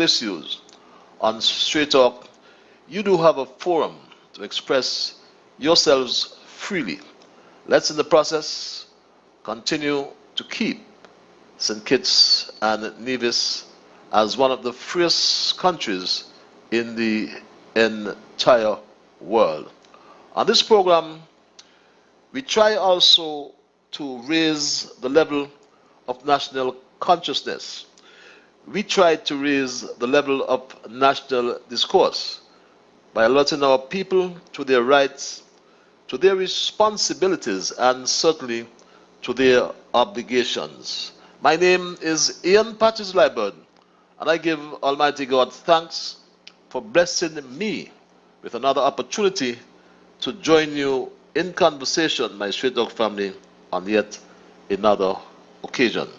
issues on Straight Talk, you do have a forum to express yourselves freely. Let's, in the process, continue to keep St. Kitts and Nevis as one of the freest countries in the entire world. On this program, we try also to raise the level of national consciousness. We try to raise the level of national discourse by alerting our people to their rights, to their responsibilities, and certainly to their obligations. My name is Ian Patches Liburd, and I give Almighty God thanks for blessing me with another opportunity to join you in conversation, my Straight Talk family, on yet another occasion.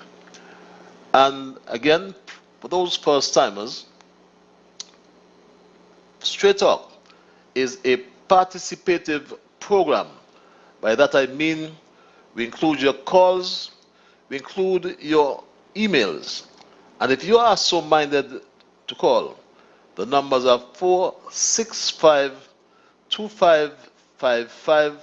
And again, for those first timers, Straight Talk is a participative program. By that I mean we include your calls, we include your emails, and if you are so minded to call, the numbers are 465-2555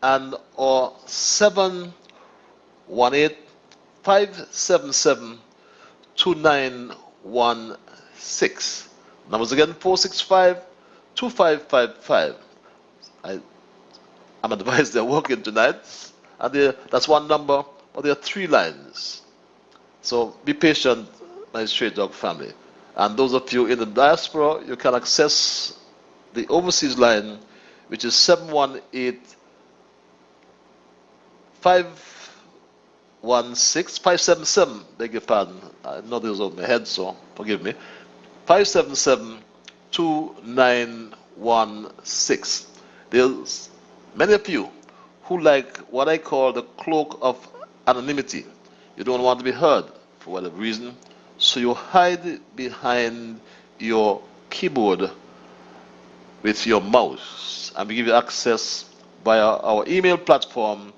and or 718-577-2916. Numbers again, 465-2555. I'm advised they're working tonight, and that's one number, but there are three lines. So be patient, my Straight Talk family. And those of you in the diaspora, you can access the overseas line, which is 718-577, beg your pardon. I know those over my head, so forgive me. 577-2916. There's many of you who like what I call the cloak of anonymity. You don't want to be heard for whatever reason, so you hide behind your keyboard with your mouse, and we give you access via our email platform,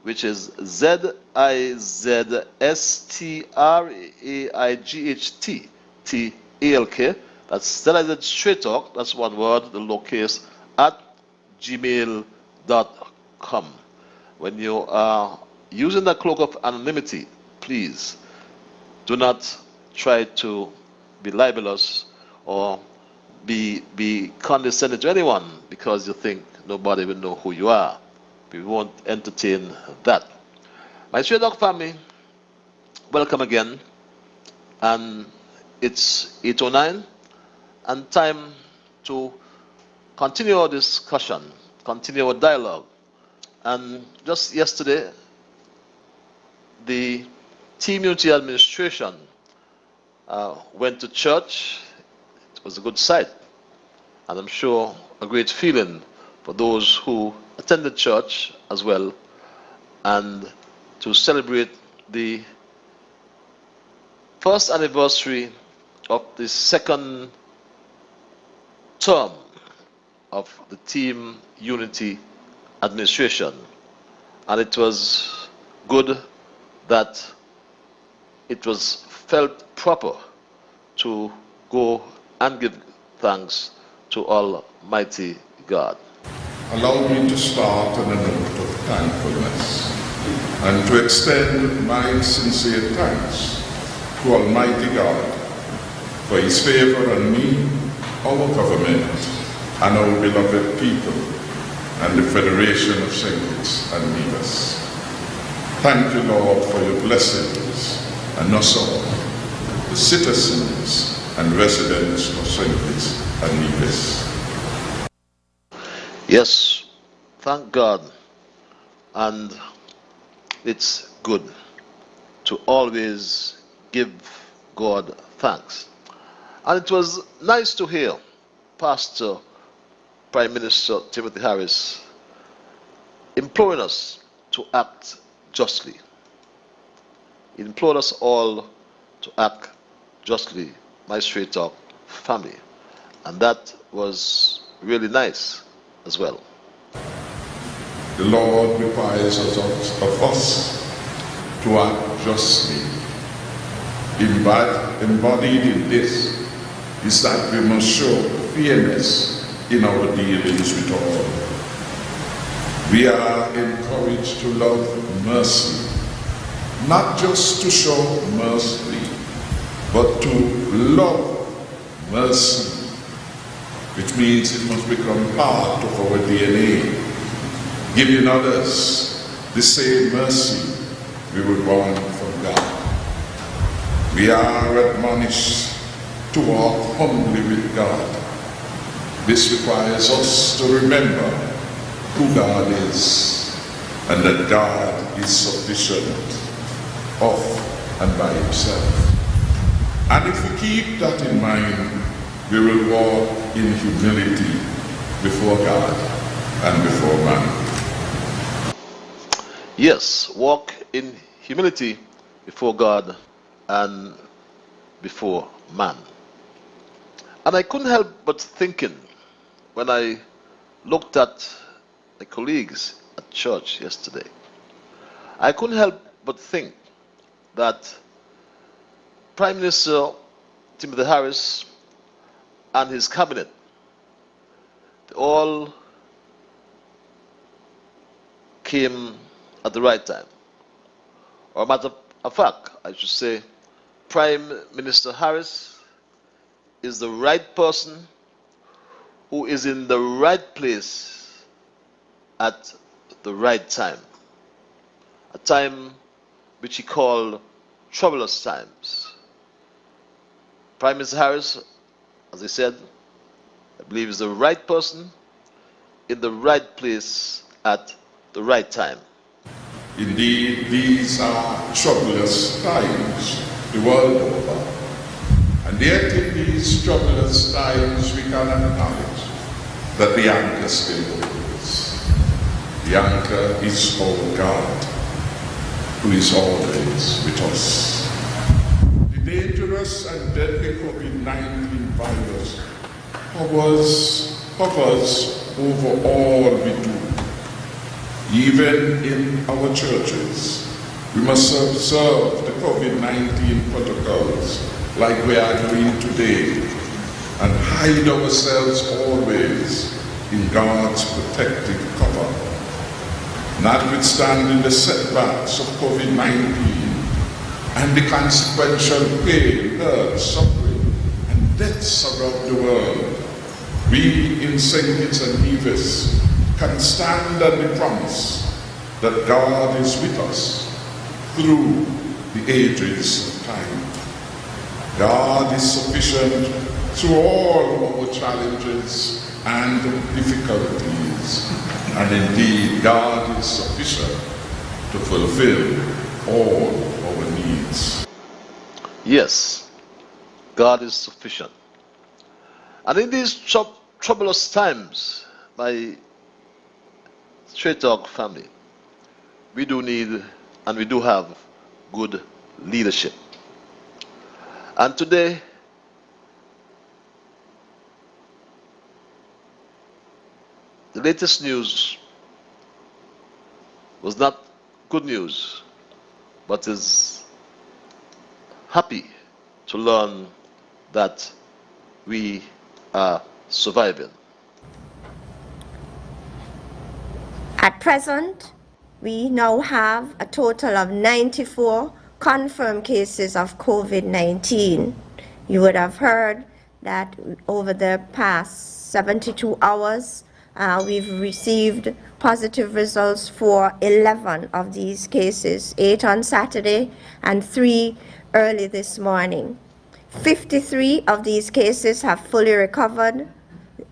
which is ZIZSTRAIGHTTALK. That's ZIZ Straight Talk, that's one word, the lowercase, at gmail.com. When you are using the cloak of anonymity, please do not try to be libelous or be condescending to anyone because you think nobody will know who you are. We won't entertain that. My Straight Talk family, welcome again. And it's 8:09 and time to continue our discussion, continue our dialogue. And just yesterday, the Team Unity administration went to church. It was a good sight, and I'm sure a great feeling for those who attended church as well, and to celebrate the first anniversary of the second term of the Team Unity administration. And it was good that it was felt proper to go and give thanks to Almighty God. Allow me to start on a note of thankfulness and to extend my sincere thanks to Almighty God for His favor on me, our government, and our beloved people, and the Federation of St. Kitts and Nevis. Thank you, Lord, for your blessings and us all, the citizens and residents of St. Kitts and Nevis. Yes, thank God, and it's good to always give God thanks. And it was nice to hear Pastor Prime Minister Timothy Harris imploring us to act justly. He implored us all to act justly, my Straight Talk family. And that was really nice as well. The Lord requires of us to act justly, embodied in this: is that we must show fairness in our dealings with all. We are encouraged to love mercy, not just to show mercy, but to love mercy, which means it must become part of our DNA, giving others the same mercy we would want from God. We are admonished to walk humbly with God. This requires us to remember who God is and that God is sufficient of and by himself. And if we keep that in mind, we will walk in humility before God and before man. Yes, walk in humility before God and before man. And I couldn't help but thinking when I looked at the colleagues at church yesterday, I couldn't help but think that Prime Minister Timothy Harris and his cabinet, they all came at the right time. Or a matter of fact, I should say, Prime Minister Harris is the right person who is in the right place at the right time. A time which he called troublous times. Prime Minister Harris, as I said, I believe is the right person in the right place at the right time. Indeed, these are troublous times the world over. And yet in these troublous times we can acknowledge that the anchor still holds. The anchor is our God, who is always with us. The dangerous and deadly COVID-19 virus hovers over all we do. Even in our churches, we must observe the COVID-19 protocols like we are doing today and hide ourselves always in God's protective cover. Notwithstanding the setbacks of COVID-19 and the consequential pain, hurt, suffering, and deaths around the world, we in St. Kitts and Nevis can stand on the promise that God is with us through the ages of time. God is sufficient through all our challenges and difficulties. And indeed, God is sufficient to fulfill all our needs. Yes, God is sufficient. And in these troublous times, my Straight Talk family, we do need and we do have good leadership. And today, the latest news was not good news, but is happy to learn that we are surviving. At present, we now have a total of 94 confirmed cases of COVID-19. You would have heard that over the past 72 hours, we've received positive results for 11 of these cases, 8 on Saturday and 3 early this morning. 53 of these cases have fully recovered.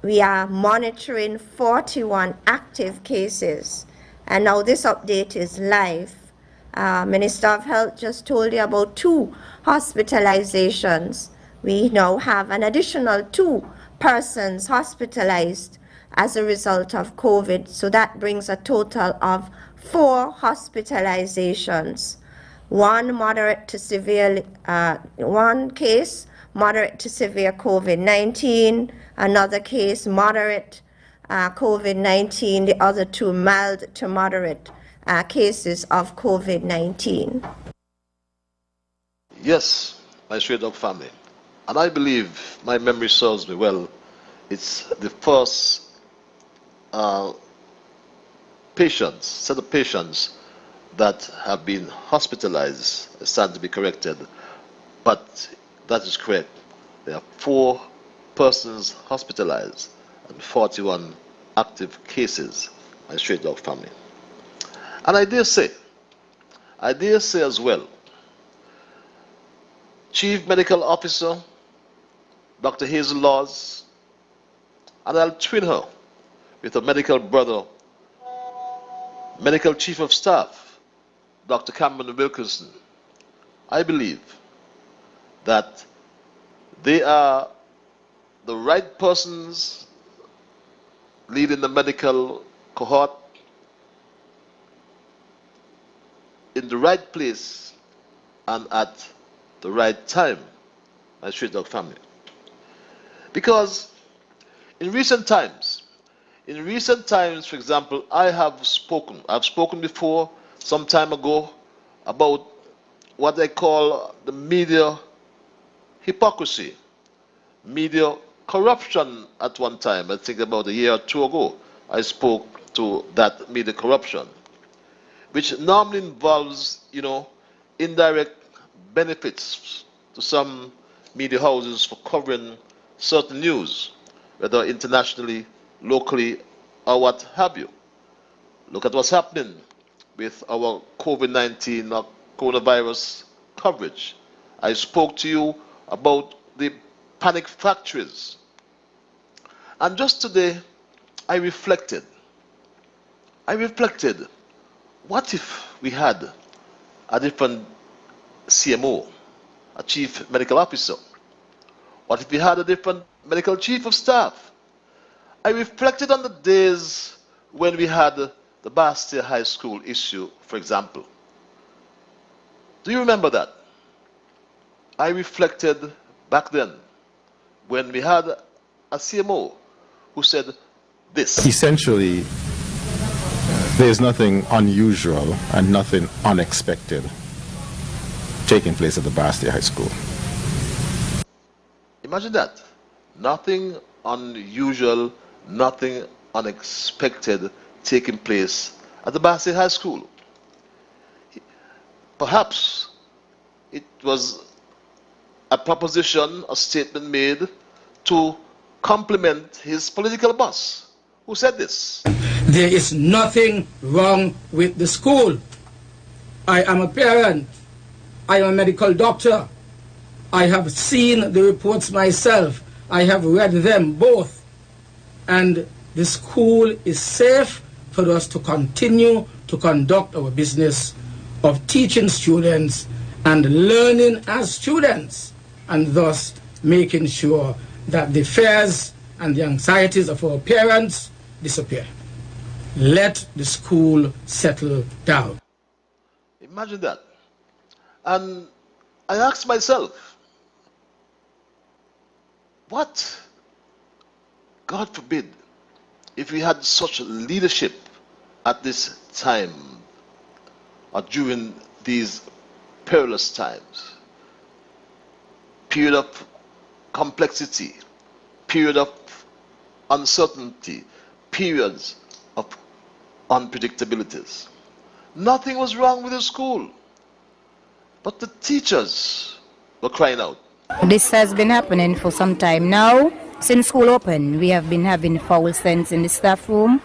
We are monitoring 41 active cases. And now this update is live. Minister of Health just told you about 2 hospitalizations. We now have an additional 2 persons hospitalized as a result of COVID. So that brings a total of 4 hospitalizations. One case, moderate to severe COVID-19, another case, moderate COVID-19, the other 2 mild to moderate cases of COVID-19. Yes, my Straight Talk family. And I believe, my memory serves me well, it's the first uh, set of patients that have been hospitalized. I stand to be corrected, but that is correct. There are 4 persons hospitalized and 41 active cases by Straight Dog family. And I dare say as well, Chief Medical Officer Dr. Hazel Laws, and I'll twin her with her medical brother, Medical Chief of Staff Dr. Cameron Wilkerson. I believe that they are the right persons leading the medical cohort in the right place and at the right time, my Straight Dog family. Because in recent times, for example, I've spoken before some time ago about what I call the media hypocrisy, media corruption at one time. I think about a year or 2 ago, I spoke to that media corruption, which normally involves, indirect benefits to some media houses for covering certain news, whether internationally, locally, or what have you. Look at what's happening with our COVID-19 or coronavirus coverage. I spoke to you about the panic factories. And just today, I reflected, what if we had a different CMO, a Chief Medical Officer? What if we had a different Medical Chief of Staff? I reflected on the days when we had the Bastille High School issue, for example. Do you remember that? I reflected back then when we had a CMO who said this. Essentially, there's nothing unusual and nothing unexpected taking place at the Bastille High School. Imagine that. Nothing unusual, nothing unexpected taking place at the Bastille High School. Perhaps it was a proposition, a statement made to compliment his political boss. Who said this? There is nothing wrong with the school. I am a parent. I am a medical doctor. I have seen the reports myself. I have read them both. And the school is safe for us to continue to conduct our business of teaching students and learning as students, and thus making sure that the fears and the anxieties of our parents disappear. Let the school settle down. Imagine that. And I asked myself, what, God forbid, if we had such leadership at this time or during these perilous times, period of complexity, period of uncertainty, periods of unpredictabilities. Nothing was wrong with the school, but the teachers were crying out. This has been happening for some time now. Since school opened, we have been having foul scents in the staff room.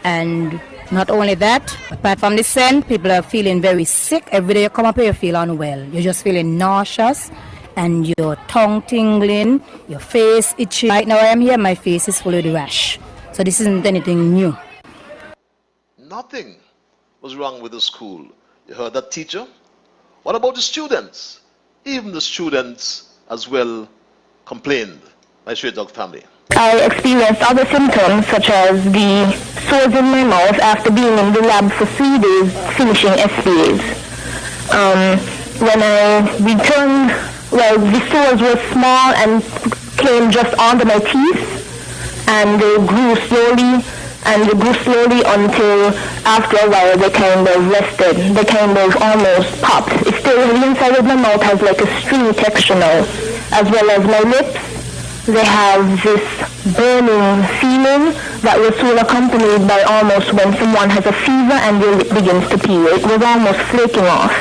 And not only that, apart from the scent, people are feeling very sick. Every day you come up here, you feel unwell. You're just feeling nauseous and your tongue tingling, your face itchy. Right now I am here, my face is full of the rash. So this isn't anything new. Nothing was wrong with the school. You heard that, teacher? What about the students? Even the students as well complained. My Straight Dog family. I experienced other symptoms such as the sores in my mouth after being in the lab for 3 days finishing SPAs. When I returned, the sores were small and came just under my teeth, and they grew slowly until after a while they kind of rested. They kind of almost popped. It's still, the inside of my mouth has like a stringy texture now, as well as my lips. They have this burning feeling that was soon accompanied by almost when someone has a fever and your lip begins to peel. It was almost flaking off.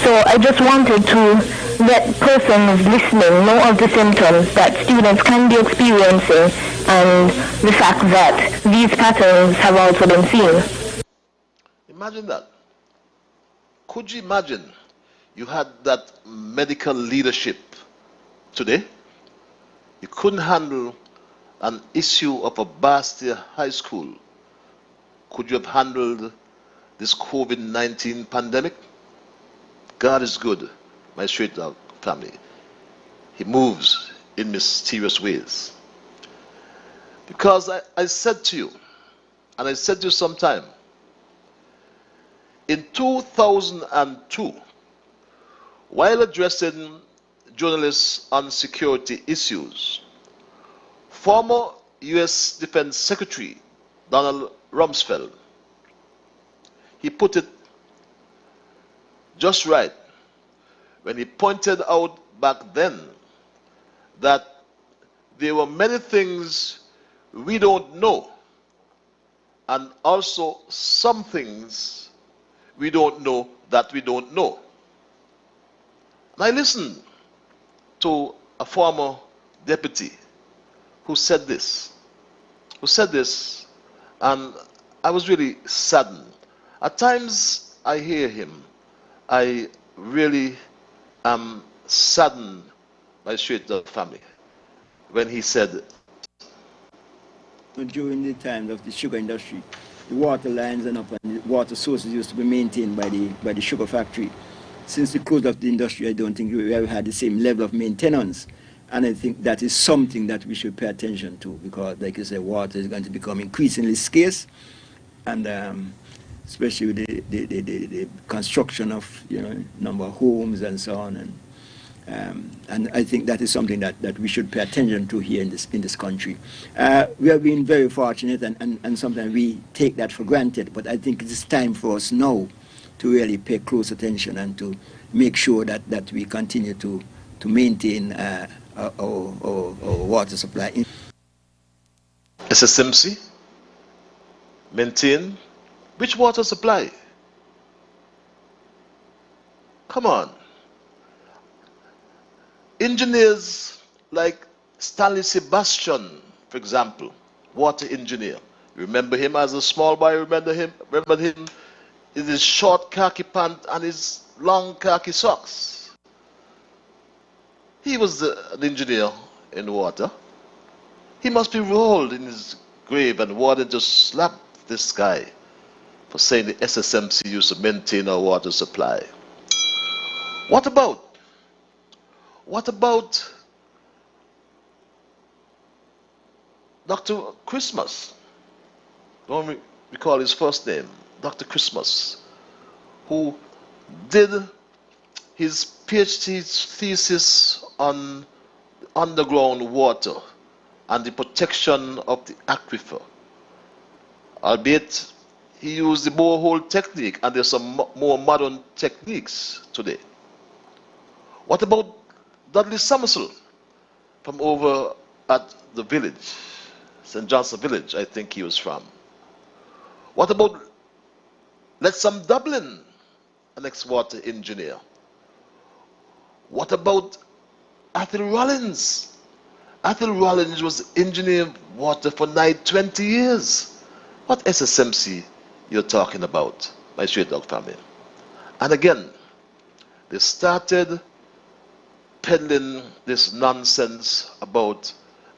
So I just wanted to let persons listening know of the symptoms that students can be experiencing and the fact that these patterns have also been seen. Imagine that. Could you imagine you had that medical leadership today? You couldn't handle an issue of a Bastia high school. Could you have handled this COVID-19 pandemic? God is good, my straight dog family. He moves in mysterious ways. Because I said to you, and I said to you sometime, in 2002, while addressing journalists on security issues, former U.S. Defense Secretary Donald Rumsfeld, he put it just right when he pointed out back then that there were many things we don't know and also some things we don't know that we don't know. And I listened to a former deputy who said this, and I was really saddened. At times I hear him, I really am saddened by straight dog family when he said, during the time of the sugar industry, the water lines and the water sources used to be maintained by the sugar factory. Since the close of the industry, I don't think we ever had the same level of maintenance. And I think that is something that we should pay attention to, because, like you said, water is going to become increasingly scarce, and especially with the construction of number of homes and so on. And I think that is something that we should pay attention to here in this country. We have been very fortunate, and sometimes we take that for granted, but I think it is time for us now to really pay close attention and to make sure that we continue to maintain our water supply. SSMC, maintain which water supply? Come on. Engineers like Stanley Sebastian, for example, water engineer. Remember him as a small boy? Remember him in his short khaki pant and his long khaki socks. He was an engineer in water. He must be rolled in his grave, and water just slapped this guy for saying the SSMC used to maintain our water supply. What about Dr. Christmas? Don't recall his first name. Dr. Christmas, who did his PhD thesis on underground water and the protection of the aquifer. Albeit he used the borehole technique, and there's some more modern techniques today. What about Dudley Somerset from over at the village, St. John's Village, I think he was from? What about Lettsam Dublin, an ex-water engineer? What about Athel Rollins? Athel Rollins was engineer water for 20 years. What SSMC you're talking about, my straight dog family? And again, they started peddling this nonsense about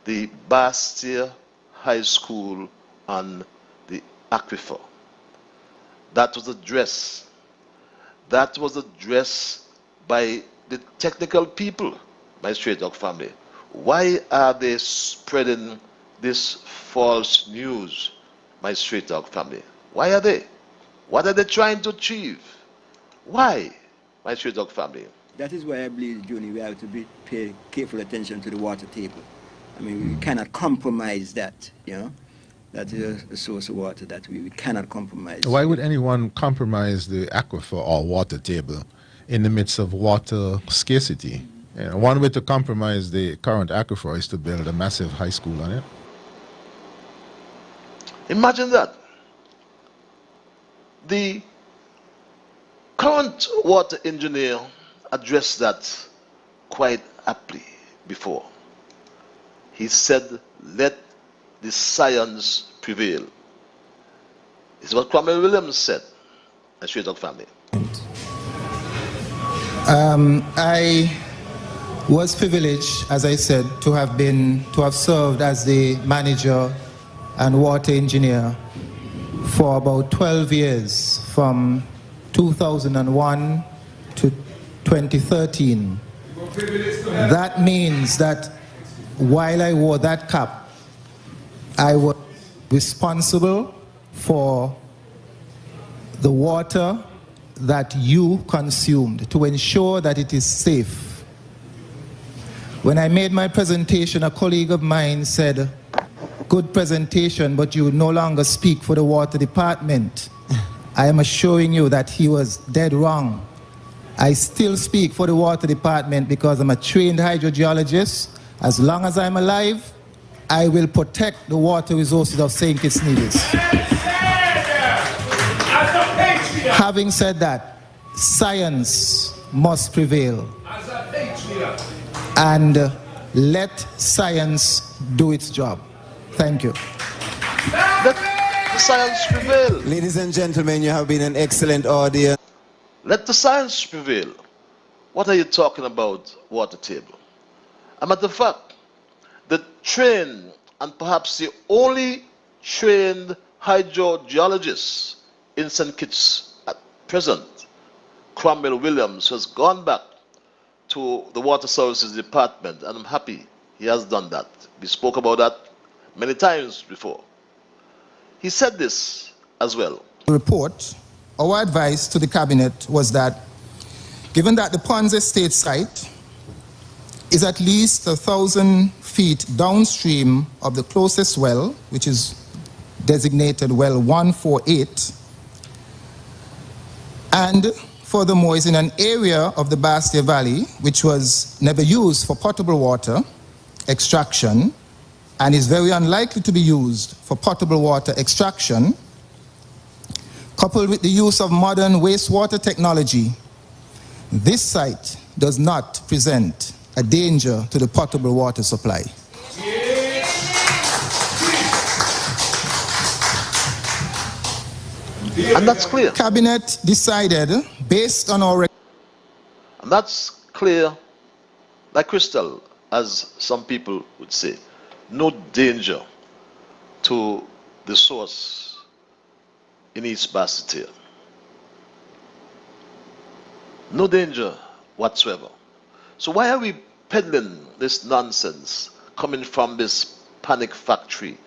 the Bastia High School and the aquifer. That was addressed. That was addressed by the technical people, my straight dog family. Why are they spreading this false news, my straight dog family? Why are they? What are they trying to achieve? Why, my straight dog family? That is why I believe, Juni, we have to pay careful attention to the water table. I mean, we cannot compromise that, That is a source of water that we cannot compromise. Why would anyone compromise the aquifer or water table in the midst of water scarcity? One way to compromise the current aquifer is to build a massive high school on it. Imagine that. The current water engineer addressed that quite aptly before. He said, let the science prevail. This is what Cromwell Williams said, a Straight Talk family. I was privileged, as I said, to have served as the manager and water engineer for about 12 years, from 2001 to 2013. That means that while I wore that cap, I was responsible for the water that you consumed to ensure that it is safe. When I made my presentation, a colleague of mine said, good presentation, but you no longer speak for the water department. I am assuring you that he was dead wrong. I still speak for the water department because I'm a trained hydrogeologist. As long as I'm alive, I will protect the water resources of St. Kitts Nevis. Having said that, science must prevail. And let science do its job. Thank you. Let the science prevail. Ladies and gentlemen, you have been an excellent audience. Let the science prevail. What are you talking about, water table? A matter of fact, the trained and perhaps the only trained hydrogeologist in St. Kitts at present, Cromwell Williams, has gone back to the Water Services Department, and I'm happy he has done that. We spoke about that many times before. He said this as well. Report, our advice to the cabinet was that, given that the Ponds Estate site is at least 1,000 feet downstream of the closest well, which is designated well 148, and furthermore is in an area of the Bastia Valley which was never used for potable water extraction and is very unlikely to be used for potable water extraction, coupled with the use of modern wastewater technology, this site does not present a danger to the potable water supply. And that's clear. Cabinet decided, based on our... And that's clear, like crystal, as some people would say. No danger to the source in East Basseterre. No danger whatsoever. So why are we peddling this nonsense coming from this panic factory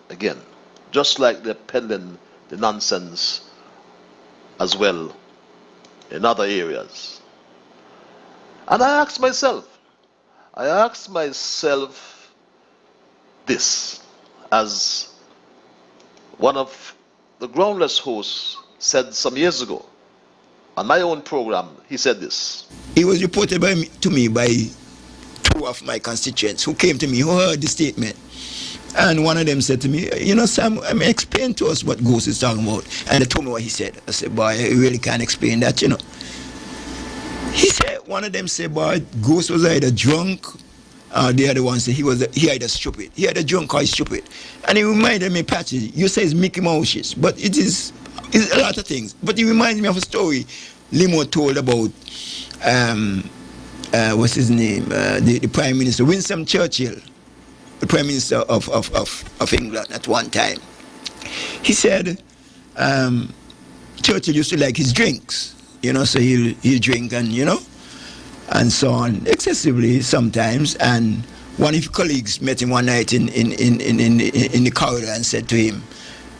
again? Just like they're peddling the nonsense as well in other areas. And I asked myself this, as one of the groundless hosts said some years ago on my own program. He said this. It was reported to me by two of my constituents who came to me, who heard the statement. And one of them said to me, you know, Sam, explain to us what Ghost is talking about. And they told me what he said. I said, boy, I really can't explain that, you know. He said, one of them said, boy, Ghost was either drunk, the other one said he either stupid. He either drunk or he's stupid. And he reminded me, Patchy, you say it's Mickey Mouse, but it's a lot of things. But he reminds me of a story Limo told about, what's his name, the Prime Minister, Winston Churchill, the Prime Minister of England at one time. He said Churchill used to like his drinks, you know, so he'll drink and, you know, and so on, excessively sometimes. And one of his colleagues met him one night in the corridor and said to him,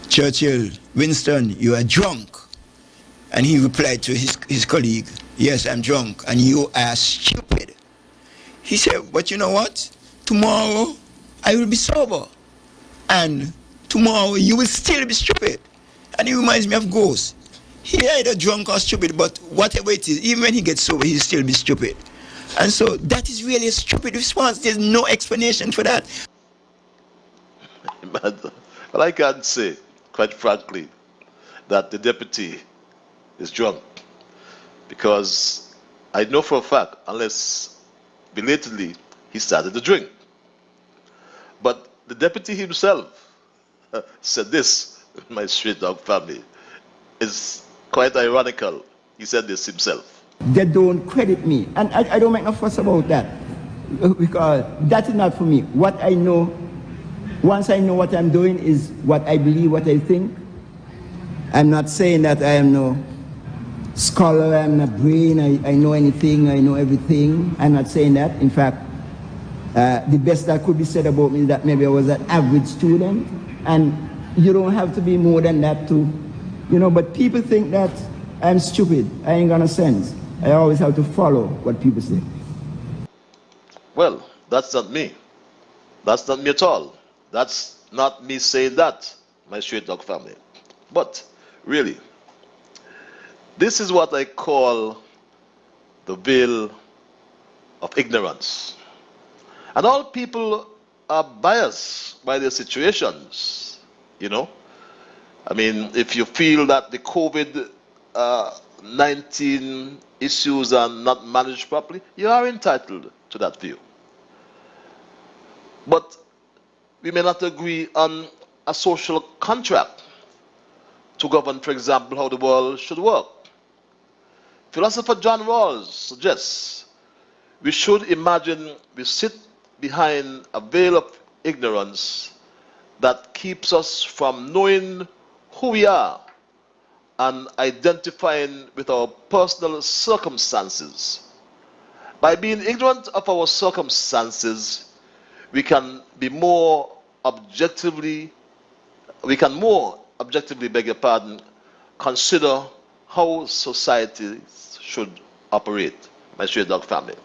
Churchill, Winston, you are drunk. And he replied to his colleague, yes, I'm drunk, and you are stupid. He said, but you know what? Tomorrow I will be sober, and tomorrow you will still be stupid. And he reminds me of Ghost. He either drunk or stupid, but whatever it is, even when he gets sober, he'll still be stupid. And so that is really a stupid response. There's no explanation for that. But I can say, quite frankly, that the deputy is drunk, because I know for a fact, unless belatedly he started to drink. But the deputy himself said this, my street dog family. It's quite ironical. He said this himself. They don't credit me. And I don't make no fuss about that. Because that is not for me. What I know, once I know what I'm doing, is what I believe, what I think. I'm not saying that I am no scholar, I'm not brain, I know anything, I know everything. I'm not saying that. In fact, the best that could be said about me is that maybe I was an average student. And you don't have to be more than that to, but people think that I'm stupid. I ain't got no sense. I always have to follow what people say. Well, that's not me. That's not me at all. That's not me saying that, my street dog family. But really, this is what I call the veil of ignorance. And all people are biased by their situations, I mean, if you feel that the COVID-19 issues are not managed properly, you are entitled to that view. But we may not agree on a social contract to govern, for example, how the world should work. Philosopher John Rawls suggests we should imagine we sit behind a veil of ignorance that keeps us from knowing who we are and identifying with our personal circumstances. By being ignorant of our circumstances, we can more objectively, consider how society should operate, my stray dog family.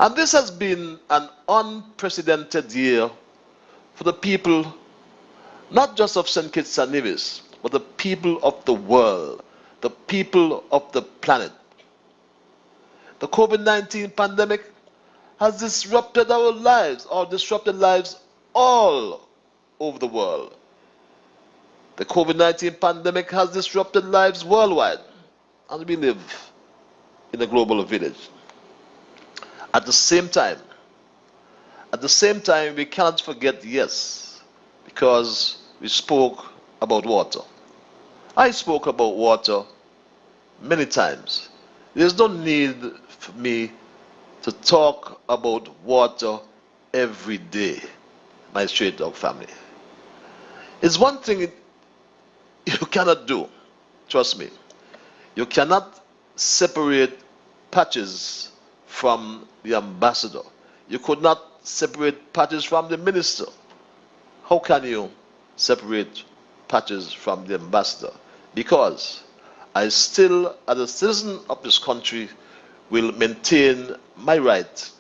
And this has been an unprecedented year for the people, not just of St. Kitts and Nevis, but the people of the world, the people of the planet. The COVID-19 pandemic has disrupted our lives, or disrupted lives all over the world. The COVID-19 pandemic has disrupted lives worldwide, and we live in a global village. At the same time, we cannot forget, yes, because we spoke about water. I spoke about water many times. There's no need for me to talk about water every day, my straight dog family. It's one thing you cannot do, trust me. You cannot separate patches from the ambassador. You could not separate patches from the minister. How can you separate patches from the ambassador? Because I still, as a citizen of this country, will maintain my right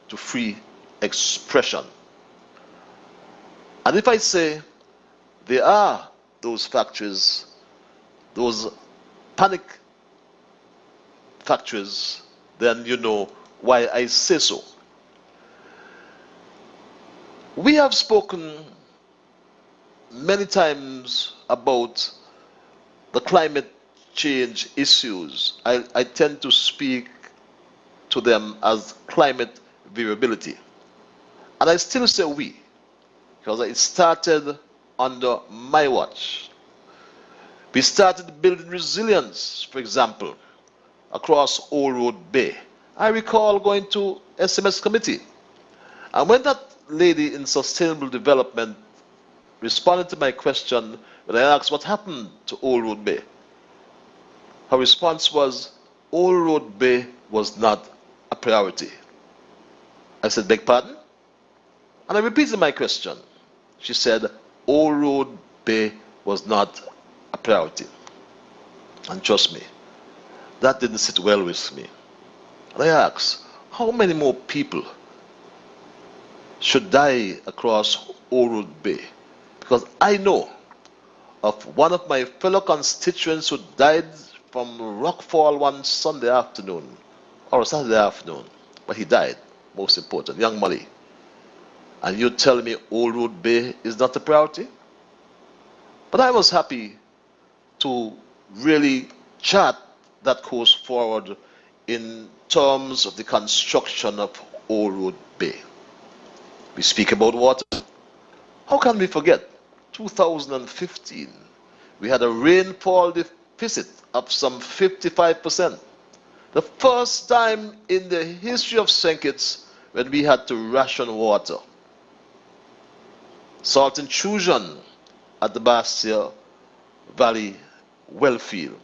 to free expression. And if I say there are those factories, those panic factories, then you know why I say so. We have spoken many times about the climate change issues. I tend to speak to them as climate variability. And I still say we, because it started under my watch. We started building resilience, for example, across Old Road Bay. I recall going to SMS committee. And when that lady in sustainable development responded to my question when I asked what happened to Old Road Bay, her response was, Old Road Bay was not a priority. I said, beg pardon? And I repeated my question. She said, Old Road Bay was not a priority. And trust me, that didn't sit well with me. And I asked, how many more people should die across Old Road Bay? Because I know of one of my fellow constituents who died from rockfall one Sunday afternoon or a Saturday afternoon, but he died, most important, young Molly. And you tell me Old Road Bay is not a priority? But I was happy to really chart that course forward in terms of the construction of Old Road Bay. We speak about water. How can we forget 2015? We had a rainfall deficit of some 55%. The first time in the history of St. Kitts when we had to ration water. Salt intrusion at the Bastia Valley well field.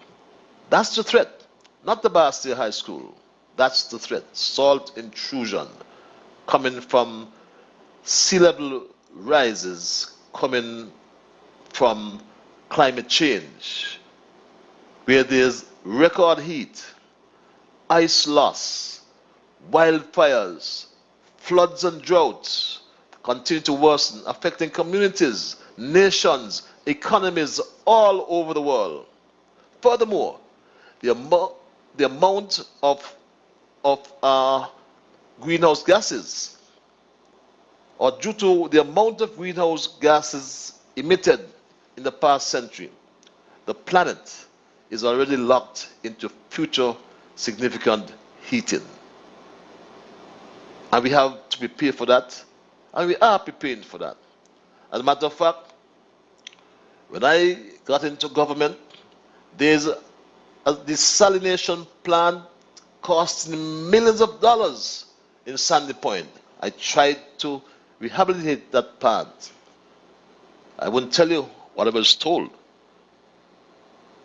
That's the threat, not the Bastia High School. That's the threat. Salt intrusion coming from sea level rises, coming from climate change, where there's record heat, ice loss, wildfires, floods and droughts continue to worsen, affecting communities, nations, economies all over the world. Furthermore, the amount of greenhouse gases, or due to the amount of greenhouse gases emitted in the past century, the planet is already locked into future significant heating. And we have to prepare for that, and we are preparing for that. As a matter of fact, when I got into government, there's a desalination plant costing millions of dollars in Sandy Point. I tried to rehabilitate that plant. I wouldn't tell you what I was told,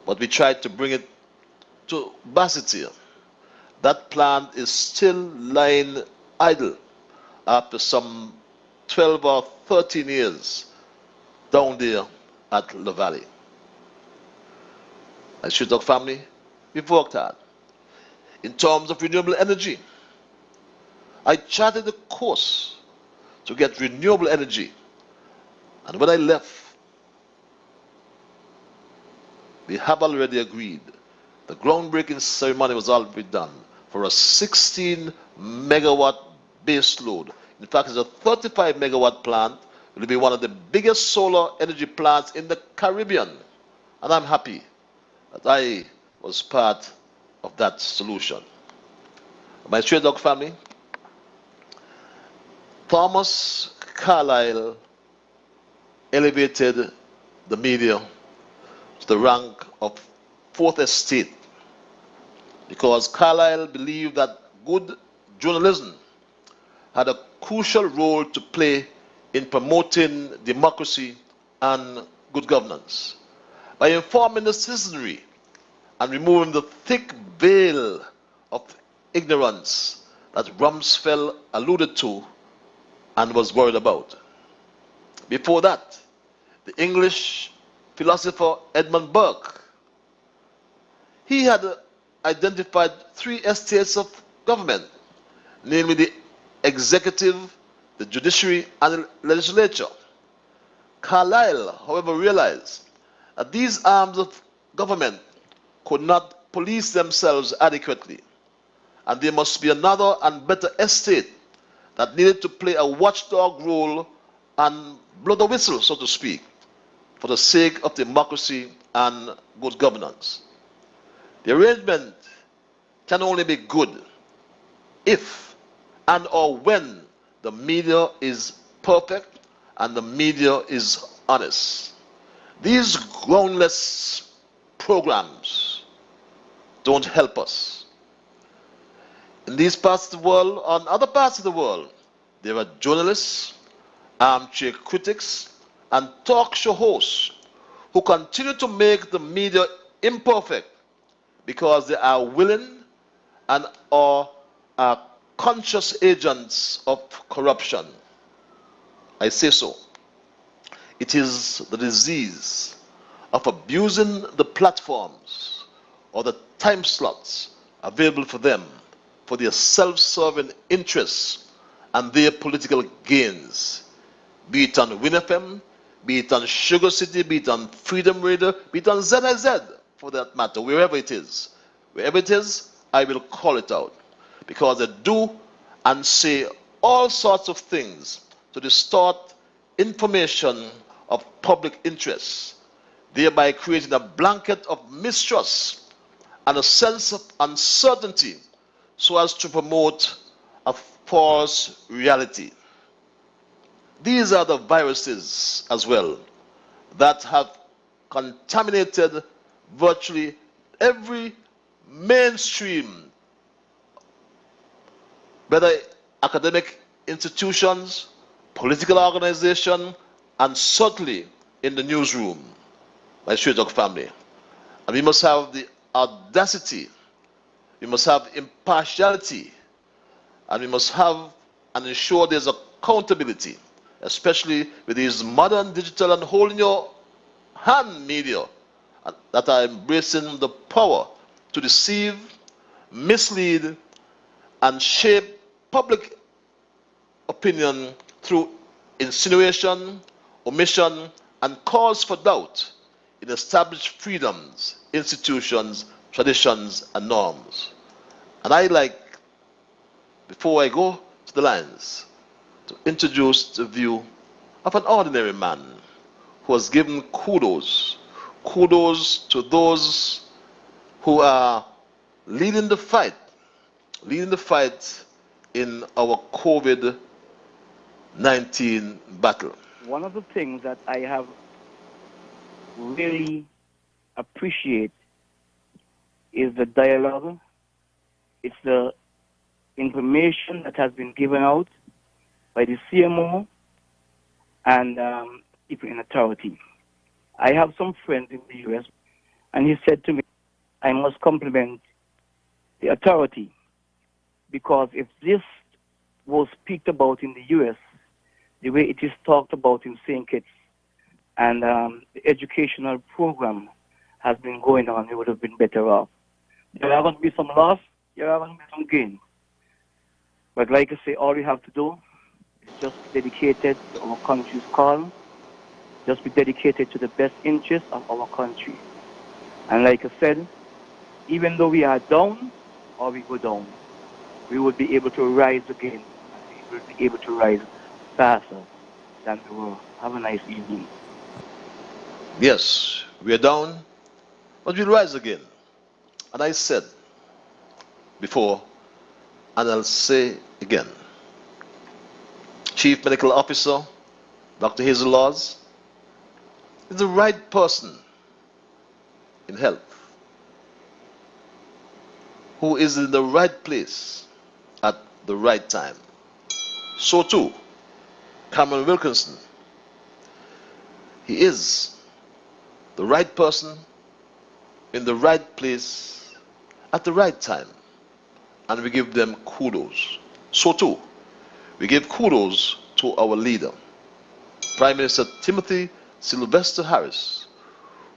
but we tried to bring it to Basseterre. That plant is still lying idle after some 12 or 13 years down there at La Valley. As Shritock family, we've worked hard. In terms of renewable energy, I charted a course to get renewable energy. And when I left, we have already agreed. The groundbreaking ceremony was already done for a 16 megawatt base load. In fact, it's a 35 megawatt plant. It will be one of the biggest solar energy plants in the Caribbean. And I'm happy that I was part of that solution. My Shritock family, Thomas Carlyle elevated the media to the rank of fourth estate because Carlyle believed that good journalism had a crucial role to play in promoting democracy and good governance. By informing the citizenry and removing the thick veil of ignorance that Rumsfeld alluded to and was worried about. Before that, the English philosopher Edmund Burke, he had identified three estates of government, namely the executive, the judiciary, and the legislature. Carlyle, however, realized that these arms of government could not police themselves adequately, and there must be another and better estate that needed to play a watchdog role and blow the whistle, so to speak, for the sake of democracy and good governance. The arrangement can only be good if and or when the media is perfect and the media is honest. These groundless programs don't help us. In these parts of the world, or in other parts of the world, there are journalists, armchair critics, and talk show hosts who continue to make the media imperfect because they are willing and are conscious agents of corruption. I say so. It is the disease of abusing the platforms or the time slots available for them for their self-serving interests and their political gains, be it on WinFM, be it on Sugar City, be it on Freedom Radio, be it on ZIZ, for that matter, wherever it is. Wherever it is, I will call it out. because they do and say all sorts of things to distort information of public interest, thereby creating a blanket of mistrust and a sense of uncertainty so as to promote a false reality. These are the viruses as well that have contaminated virtually every mainstream, whether academic institutions, political organization, and certainly in the newsroom, my Straight Talk family. And we must have the audacity, we must have impartiality, and we must have and ensure there's accountability, especially with these modern digital and hold in your hand media that are embracing the power to deceive, mislead, and shape public opinion through insinuation, omission, and cause for doubt in established freedoms, institutions, traditions, and norms. And I like, before I go to the lines, to introduce the view of an ordinary man who has given kudos to those who are leading the fight in our COVID-19 battle. One of the things that I have really appreciate is the dialogue. It's the information that has been given out by the CMO and people in authority. I have some friends in the U.S., and he said to me, I must compliment the authority, because if this was speaked about in the U.S., the way it is talked about in St. Kitts, and the educational program has been going on, it would have been better off. There are going to be some loss, there are going to be some gain. But like I say, all we have to do is just be dedicated to our country's call, just be dedicated to the best interest of our country. And like I said, even though we are down or we go down, we will be able to rise again. We will be able to rise faster than we were. Have a nice evening. Yes, we are down, but we'll rise again. And I said before, and I'll say again, Chief Medical Officer Dr. Hazel Laws is the right person in health, who is in the right place at the right time. So too, Cameron Wilkinson, he is the right person in the right place at the right time, and we give them kudos. So too, we give kudos to our leader, Prime Minister Timothy Sylvester Harris,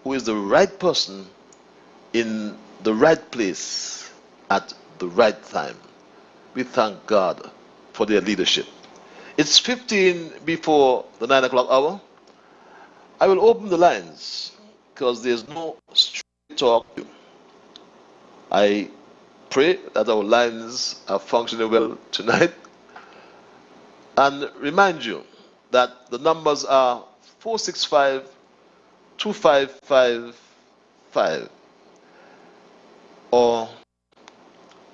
who is the right person in the right place at the right time. We thank God for their leadership. It's 15 before the 9 o'clock hour. I will open the lines because there's no straight talk. I pray that our lines are functioning well tonight, and remind you that the numbers are 465-2555 or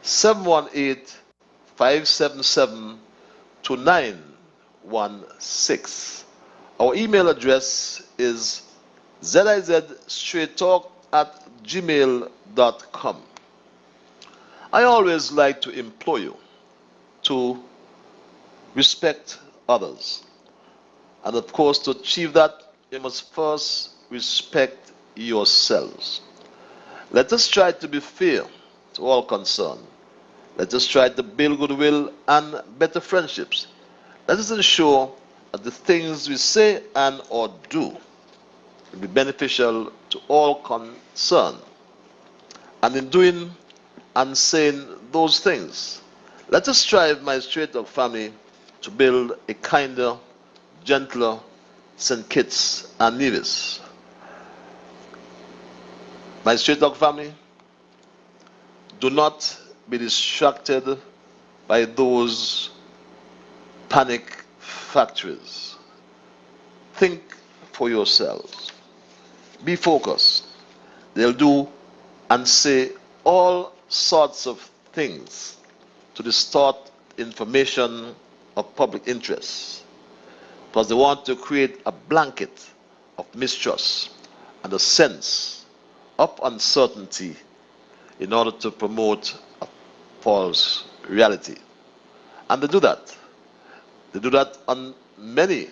718-577-2916. Our email address is zizstraighttalk@gmail.com. I always like to implore you to respect others. And of course, to achieve that, you must first respect yourselves. Let us try to be fair to all concerned. Let us try to build goodwill and better friendships. Let us ensure that the things we say and or do will be beneficial to all concerned. And in doing and saying those things, let us strive, my Straight Talk family, to build a kinder, gentler St. Kitts and Nevis. My Straight Talk family, do not be distracted by those panic factories. Think for yourselves. Be focused. They'll do and say all sorts of things to distort information of public interest because they want to create a blanket of mistrust and a sense of uncertainty in order to promote a false reality. And they do that. They do that on many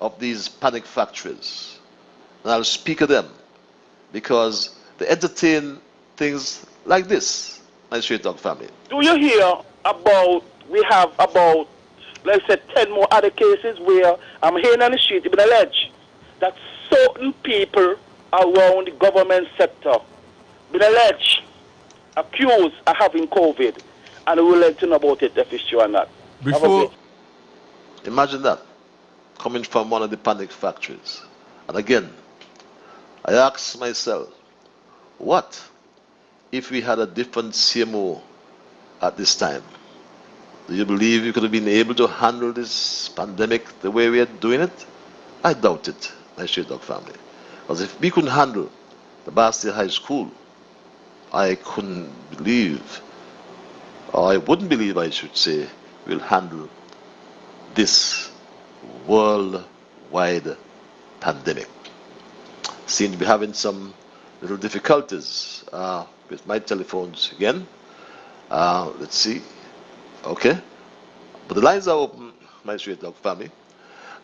of these panic factories. And I'll speak of them because they entertain things like this, my Straight Talk family. Do you hear about, we have about, let's say, 10 more other cases where I'm hearing on the street, it's been alleged that certain people around the government sector been alleged, accused of having COVID, and we'll let you know about it if it's true or not. Imagine that, coming from one of the panic factories. And again, I ask myself, what if we had a different CMO at this time? Do you believe you could have been able to handle this pandemic the way we are doing it? I doubt it, my Straight Dog family. Because if we couldn't handle the Bastille High School, I couldn't believe, or I wouldn't believe, I should say, we'll handle this worldwide pandemic. Seem to be having some little difficulties with my telephones again. Let's see. Okay. But the lines are open, my Straight Dog family.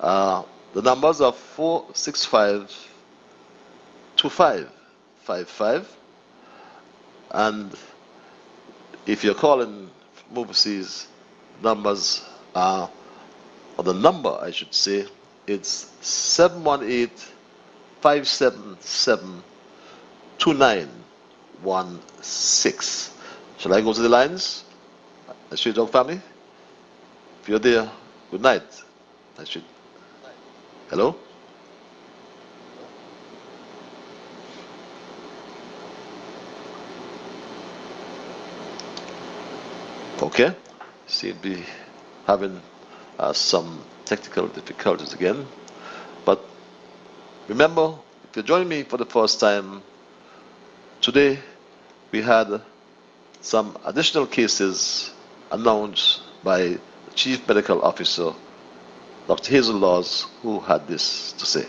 The numbers are 465-2555. And if you're calling from overseas, numbers are, or the number I should say, it's 718-577-2916. Shall I go to the lines? My Straight Dog family? If you're there, good night. I should. Hello? Okay. Seem to be having some technical difficulties again. But remember, if you're joining me for the first time, today we had some additional cases announced by the Chief Medical Officer, Dr. Hazel Laws, who had this to say.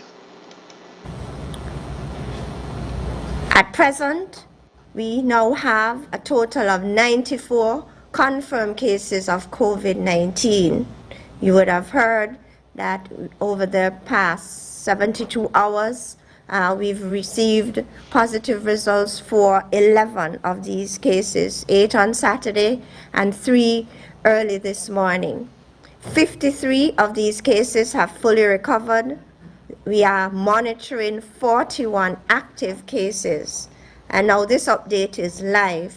At present, we now have a total of 94 confirmed cases of COVID-19. You would have heard that over the past 72 hours, we've received positive results for 11 of these cases, 8 on Saturday and 3 early this morning. 53 of these cases have fully recovered. We are monitoring 41 active cases. And now this update is live.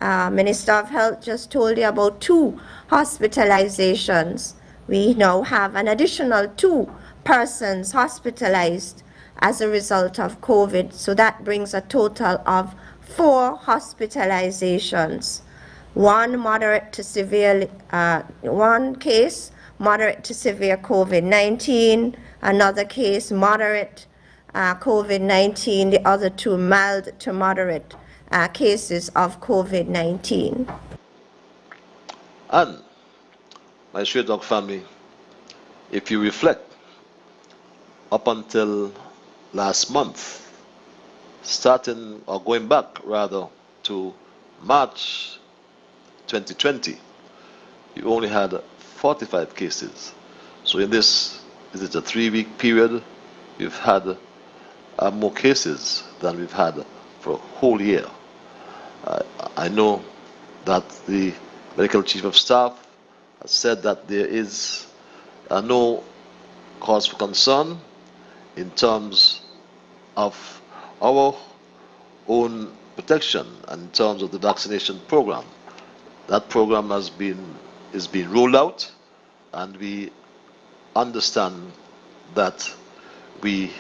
Minister of Health just told you about 2 hospitalizations. We now have an additional 2 persons hospitalized as a result of COVID. So that brings a total of 4 hospitalizations. One case, moderate to severe COVID-19, another case, moderate COVID-19, the other 2 mild to moderate cases of COVID-19. And, my Straight Dog family, if you reflect, up until last month, starting, or going back rather, to March 2020, you only had 45 cases. So in this, is it a 3-week period? We've had more cases than we've had for a whole year. I know that the Medical Chief of Staff has said that there is no cause for concern in terms of our own protection and in terms of the vaccination program. That program is being rolled out, and we understand that we,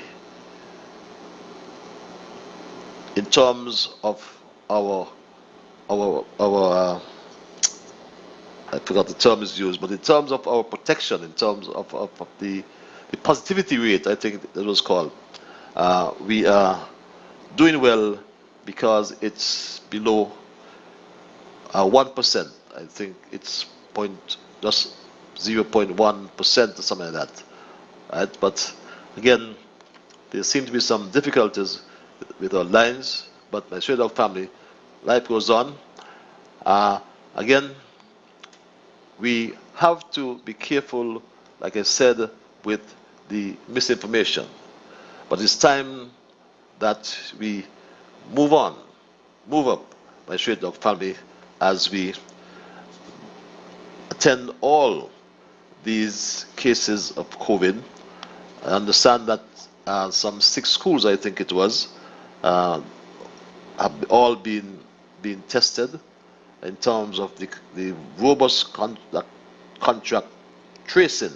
in terms of our I forgot the term is used, but in terms of our protection, in terms of the positivity rate, I think it was called, we are doing well because it's below 1%. I think it's just 0.1% or something like that. Right? But again, there seem to be some difficulties with our lines, but my straight dog family, life goes on. Again, we have to be careful, like I said, with the misinformation. But it's time that we move on, move up, my straight dog family, as we attend all these cases of COVID. I understand that some 6 schools, I think it was, have all been tested in terms of the robust contract tracing.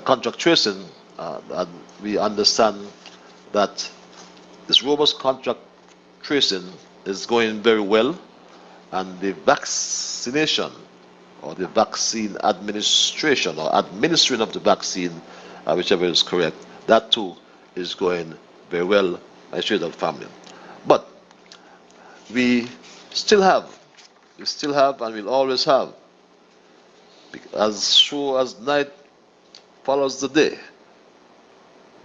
Contract tracing, and we understand that this robust contract tracing is going very well, and the vaccination or the vaccine administration or administering of the vaccine, whichever is correct, that too is going very well, my straight dog family. But we still have and will always have, as sure as night follows the day,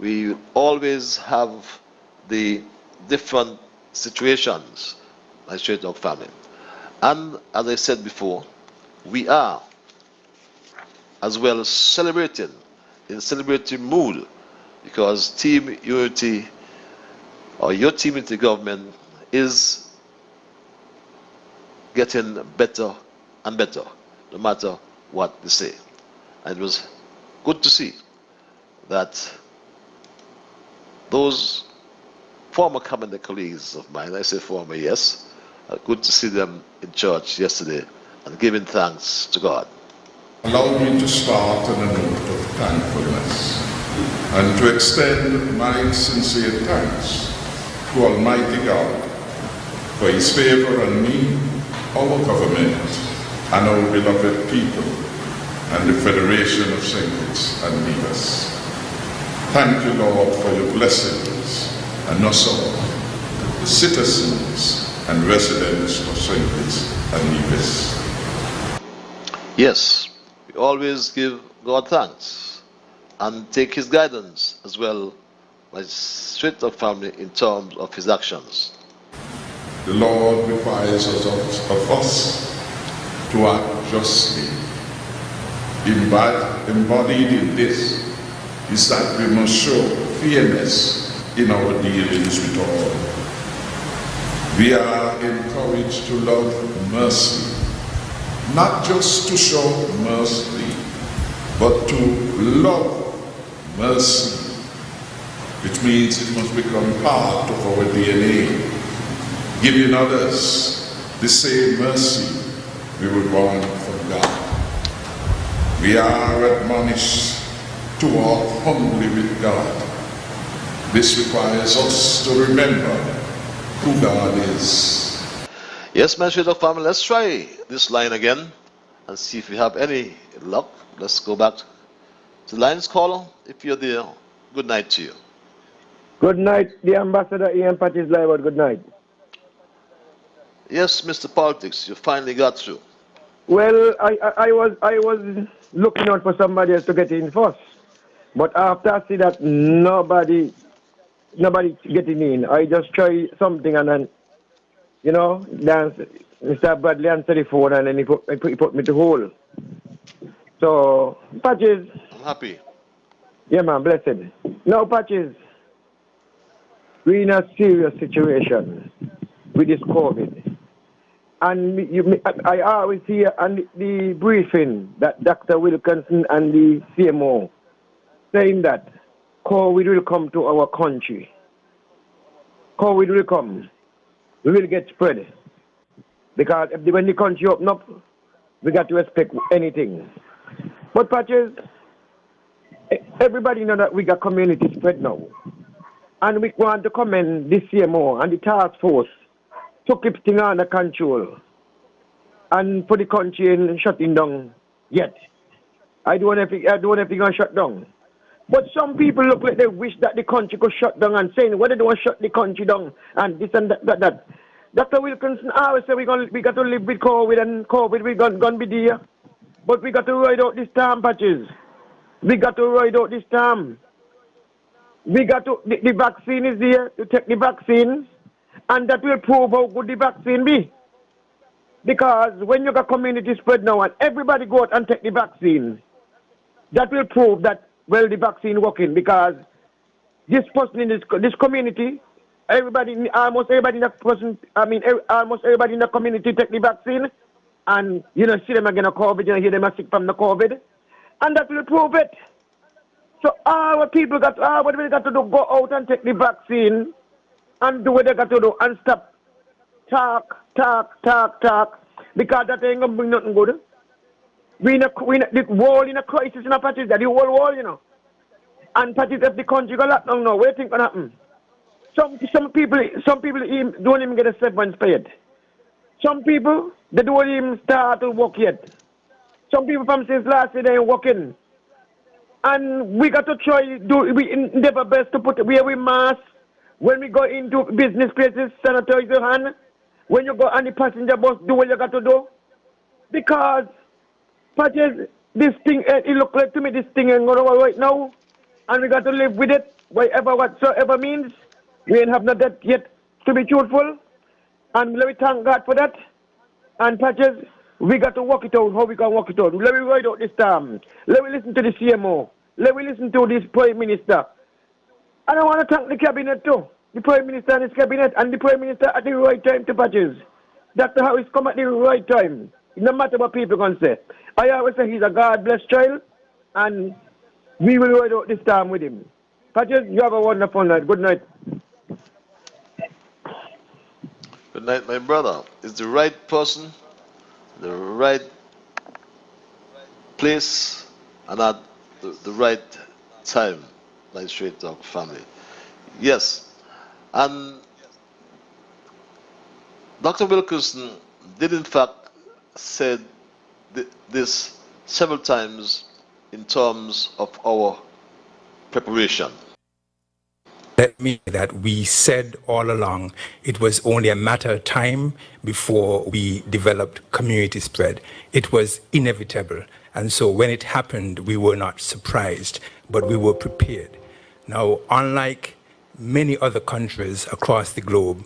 we always have the different situations, my straight dog family. And as I said before, we are as well celebrating, in celebratory mood, because Team Unity, or your Team Unity government, is getting better and better, no matter what they say. And it was good to see that those former cabinet colleagues of mine, I say former, yes, good to see them in church yesterday and giving thanks to God. Allow me to start on a note of thankfulness and to extend my sincere thanks to Almighty God for His favor on me, our government, and our beloved people, and the Federation of St. Kitts and Nevis. Thank you, Lord, for your blessings and us all, the citizens and residents of St. Kitts and Nevis. Yes, we always give God thanks and take His guidance as well, my straight dog family, in terms of His actions. The Lord requires of us to act justly. Embodied in this is that we must show fairness in our dealings with all. We are encouraged to love mercy, not just to show mercy, but to love mercy, which means it must become part of our DNA, giving others the same mercy we would want from God. We are admonished to walk humbly with God. This requires us to remember who God is. Yes, my straight dog family, let's try this line again and see if we have any luck. Let's go back to the lines caller. If you're there, good night to you. Good night, the Ambassador Ian Pattis Liburd. Good night. Yes, Mr. Politics, you finally got through. Well, I was looking out for somebody else to get in first, but after I see that nobody getting in, I just try something and then, dance. Mr. Bradley answered the phone and then he put me to hold. So, Patches. I'm happy. Yeah, man, blessed. Now, Patches, we're in a serious situation with this COVID. And I always hear on the briefing that Dr. Wilkinson and the CMO saying that COVID will come to our country. COVID will come. We will get spread. Because when the country open up, we got to expect anything. But Patches, everybody know that we got community spread now. And we want to commend the CMO and the task force to keep things under control and for the country in shutting down yet. I don't want everything to shut down. But some people look like they wish that the country could shut down and saying whether they want to shut the country down and this and that. Dr. Wilkinson always say we got to live with COVID and COVID we gonna be there. But we got to ride out this time, Patches. We got to ride out this time. We got to, the vaccine is there to take the vaccine and that will prove how good the vaccine be. Because when you got community spread now and everybody go out and take the vaccine, that will prove that, well, the vaccine working because this person in this community, almost everybody in the community take the vaccine and you know see them again a COVID, you know, hear them are sick from the COVID. And that will prove it. So what we got to do, go out and take the vaccine and do what they got to do and stop talk. Because that ain't gonna bring nothing good. We in the world in a crisis in a Patches, that the whole world, you know. And Patches, if the country go lock down now, what do you think gonna happen? Some people don't even get a severance paid. Some people they don't even start to work yet. Some people from since last year they ain't working. And we got to we endeavor best to wear masks when we go into business places, sanitize your hand. When you go on the passenger bus, do what you got to do. Because, Patches, this thing, it look like to me this thing ain't going on right now. And we got to live with it, whatsoever means. We ain't have not that yet, to be truthful. And let me thank God for that. And Patches, we got to work it out, how we can work it out. Let me ride out this time. Let me listen to the CMO. Let me listen to this Prime Minister. And I want to thank the Cabinet too. The Prime Minister and his Cabinet and the Prime Minister at the right time to Patches. Dr. Harris come at the right time. No matter what people can say. I always say he's a God-blessed child and we will ride out this time with him. Patches, you have a wonderful night. Good night. Good night, my brother. Is the right person, the right place, and at the right time, my Straight Talk family. Yes. And Dr. Wilkinson did in fact said this several times in terms of our preparation. Let me say that we said all along it was only a matter of time before we developed community spread. It was inevitable. And so when it happened, we were not surprised, but we were prepared. Now, unlike many other countries across the globe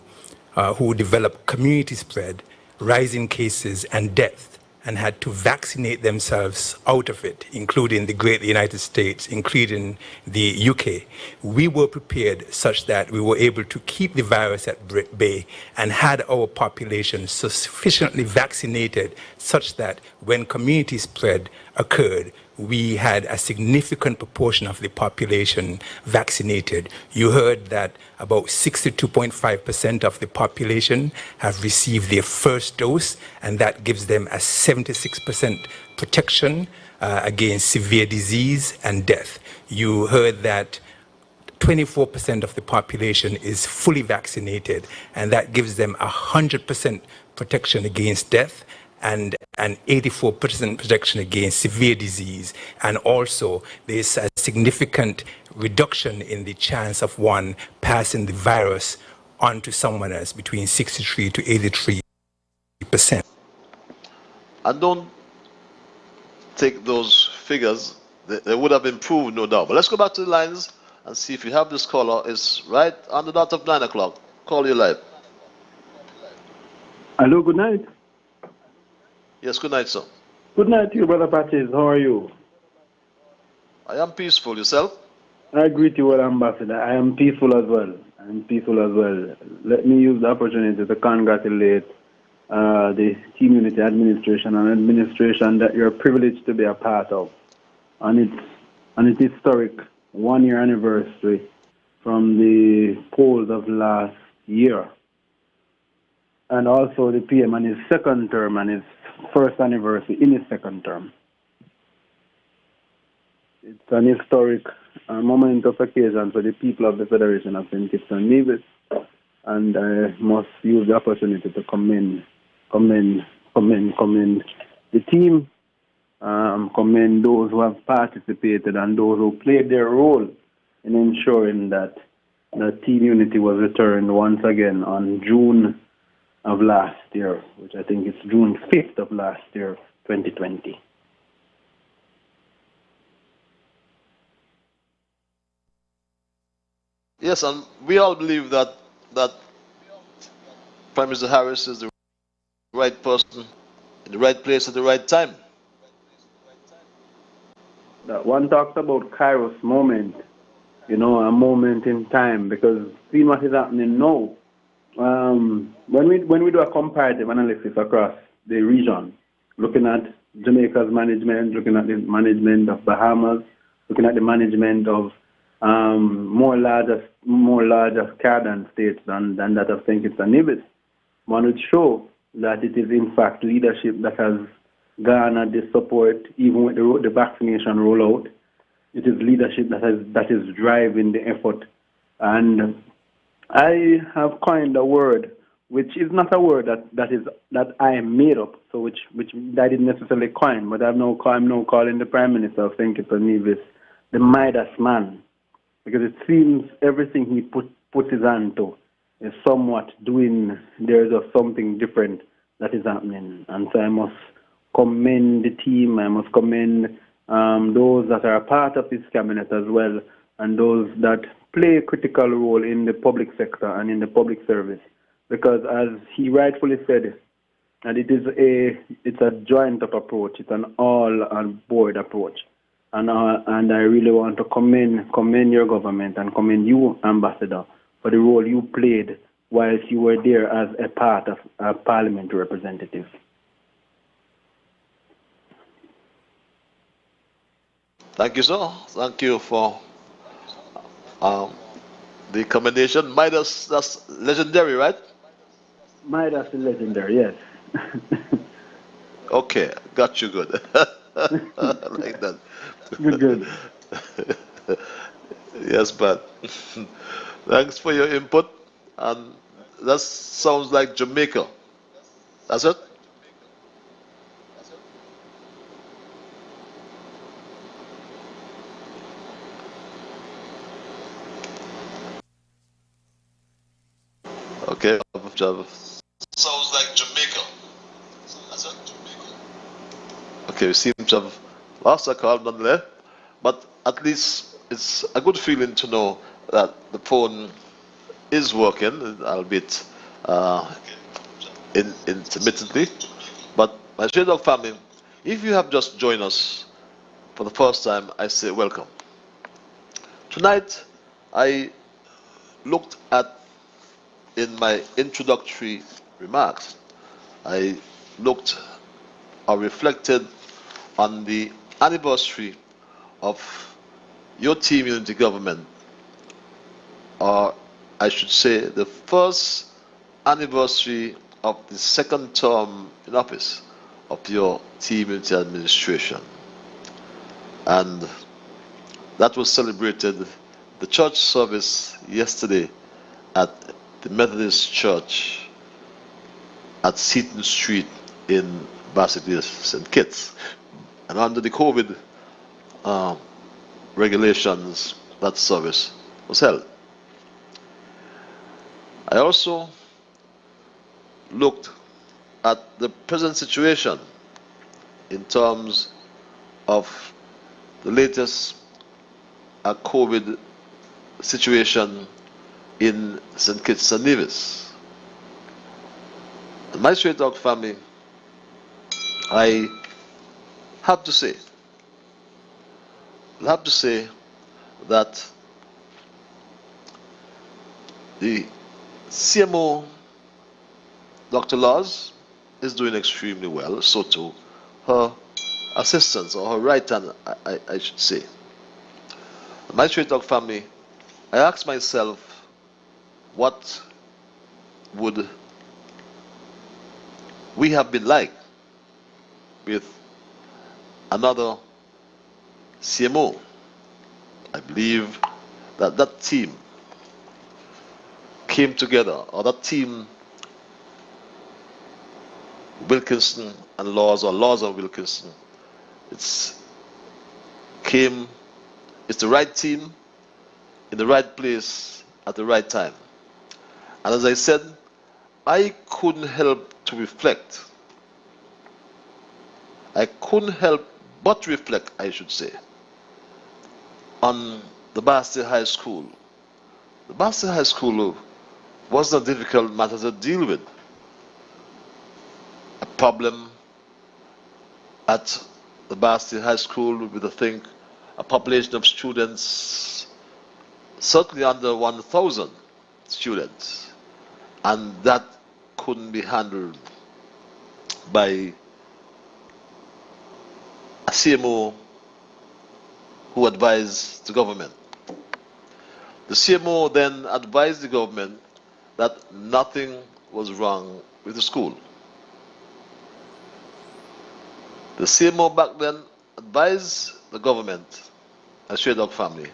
who developed community spread, rising cases and death, and had to vaccinate themselves out of it, including the great United States, including the UK, we were prepared such that we were able to keep the virus at bay and had our population sufficiently vaccinated such that when community spread occurred, we had a significant proportion of the population vaccinated. You heard that about 62.5% of the population have received their first dose, and that gives them a 76% protection against severe disease and death. You heard that 24% of the population is fully vaccinated, and that gives them 100% protection against death and an 84% protection against severe disease. And also, there's a significant reduction in the chance of one passing the virus onto someone else, between 63 to 83%. And don't take those figures, they would have improved, no doubt. But let's go back to the lines and see if you have this caller. It's right on the dot of 9 o'clock. Call you live. Hello, good night. Yes, good night, sir. Good night to you, Brother Patches. How are you? I am peaceful. Yourself? I greet you well, Ambassador. I am peaceful as well. Let me use the opportunity to congratulate the Team Unity administration and administration that you're privileged to be a part of. And its historic 1-year anniversary from the polls of last year. And also the PM and his second term and his first anniversary in his second term. It's an historic moment of occasion for the people of the Federation of St. Kitts and Nevis and I must use the opportunity to commend the team, commend those who have participated and those who played their role in ensuring that the team unity was returned once again on June of last year, which I think is June 5th of last year, 2020. Yes, and we all believe that Prime Minister Harris is the right person in the right place at the right time. That one talks about Kairos moment, a moment in time, because seeing what is happening now, when we do a comparative analysis across the region, looking at Jamaica's management, looking at the management of Bahamas, looking at the management of more larger Caribbean states than that of St. Kitts and Nevis, one would show that it is in fact leadership that has garnered the support, even with the vaccination rollout. It is leadership that is driving the effort. And I have coined a word which is not a word that I made up, so which I didn't necessarily coin, but I'm now calling the Prime Minister of St. Kitts and Nevis the Midas man, because it seems everything he puts his hand to is somewhat doing, there's something different that is happening. And so I must commend the team, I must commend those that are a part of his cabinet as well, and those that play a critical role in the public sector and in the public service. Because as he rightfully said, that it's a joint-up approach, it's an all-on-board approach. And I really want to commend your government and commend you, Ambassador, for the role you played whilst you were there as a part of a parliamentary representative. Thank you, sir. Thank you for the commendation. Midas, that's legendary, right? Midas is legendary, yes. Okay, got you good. Like that. Good. Yes, but thanks for your input. And that sounds like Jamaica. That's it? Okay. Sounds like Jamaica. That's it? Jamaica. Okay, we seem to have lost a call nonetheless, but at least it's a good feeling to know that the phone is working, albeit intermittently. But my Stray Dog family, if you have just joined us for the first time, I say welcome. Tonight, I looked at, in my introductory remarks, I looked or reflected on the anniversary of your team unity government, or I should say the first anniversary of the second term in office of your team unity administration. And that was celebrated the church service yesterday at the Methodist Church at Seaton Street in Basically St. Kitts. And under the COVID regulations, that service was held. I also looked at the present situation in terms of the latest COVID situation in St. Kitts and Nevis. And my Stray Dog family, I have to say that the CMO, Dr. Laws, is doing extremely well, so too her assistants, or her right hand, I should say. My Stray Dog family, I asked myself, what would we have been like with another CMO? I believe that team came together, or that team, Wilkinson and Laws, or Laws of Wilkinson, it's the right team in the right place at the right time. And as I said, I couldn't help to reflect. I couldn't help but reflect, I should say, on the Bastille High School. The Bastille High School wasn't a difficult matter to deal with. A problem at the Bastille High School with, I think, a population of students certainly under 1,000 students, and that couldn't be handled by a CMO who advised the government. The CMO then advised the government that nothing was wrong with the school. The CMO back then advised the government, a Stray Dog family,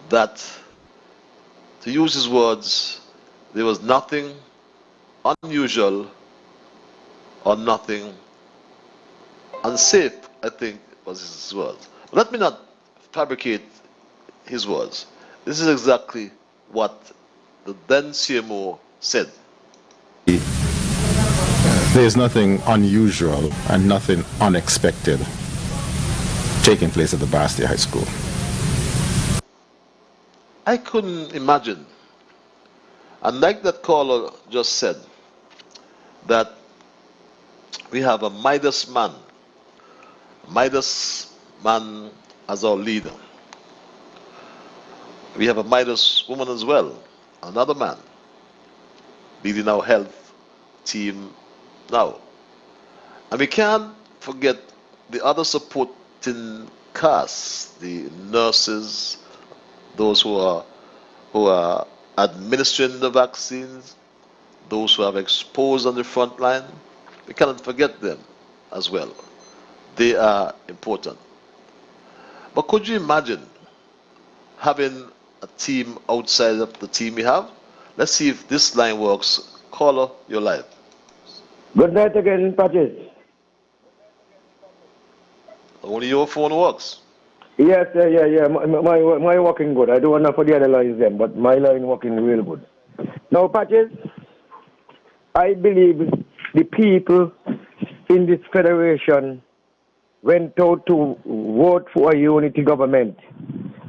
that, to use his words, there was nothing unusual or nothing unsafe, I think was his words. Let me not fabricate his words. This is exactly what the then CMO said. There's nothing unusual and nothing unexpected taking place at the Bastille High School. I couldn't imagine, and like that caller just said, that we have a Midas man as our leader. We have a Midas woman as well, another man, leading our health team now. And we can't forget the other supporting cast, the nurses, those who are administering the vaccines, those who have exposed on the front line. We cannot forget them as well. They are important. But could you imagine having a team outside of the team we have? Let's see if this line works. Caller, you're live. Good night again, Patches. Only your phone works. Yes, yeah. My working good. I don't know for the other lines then, but my line working real good. Now, Patches, I believe the people in this federation went out to vote for a unity government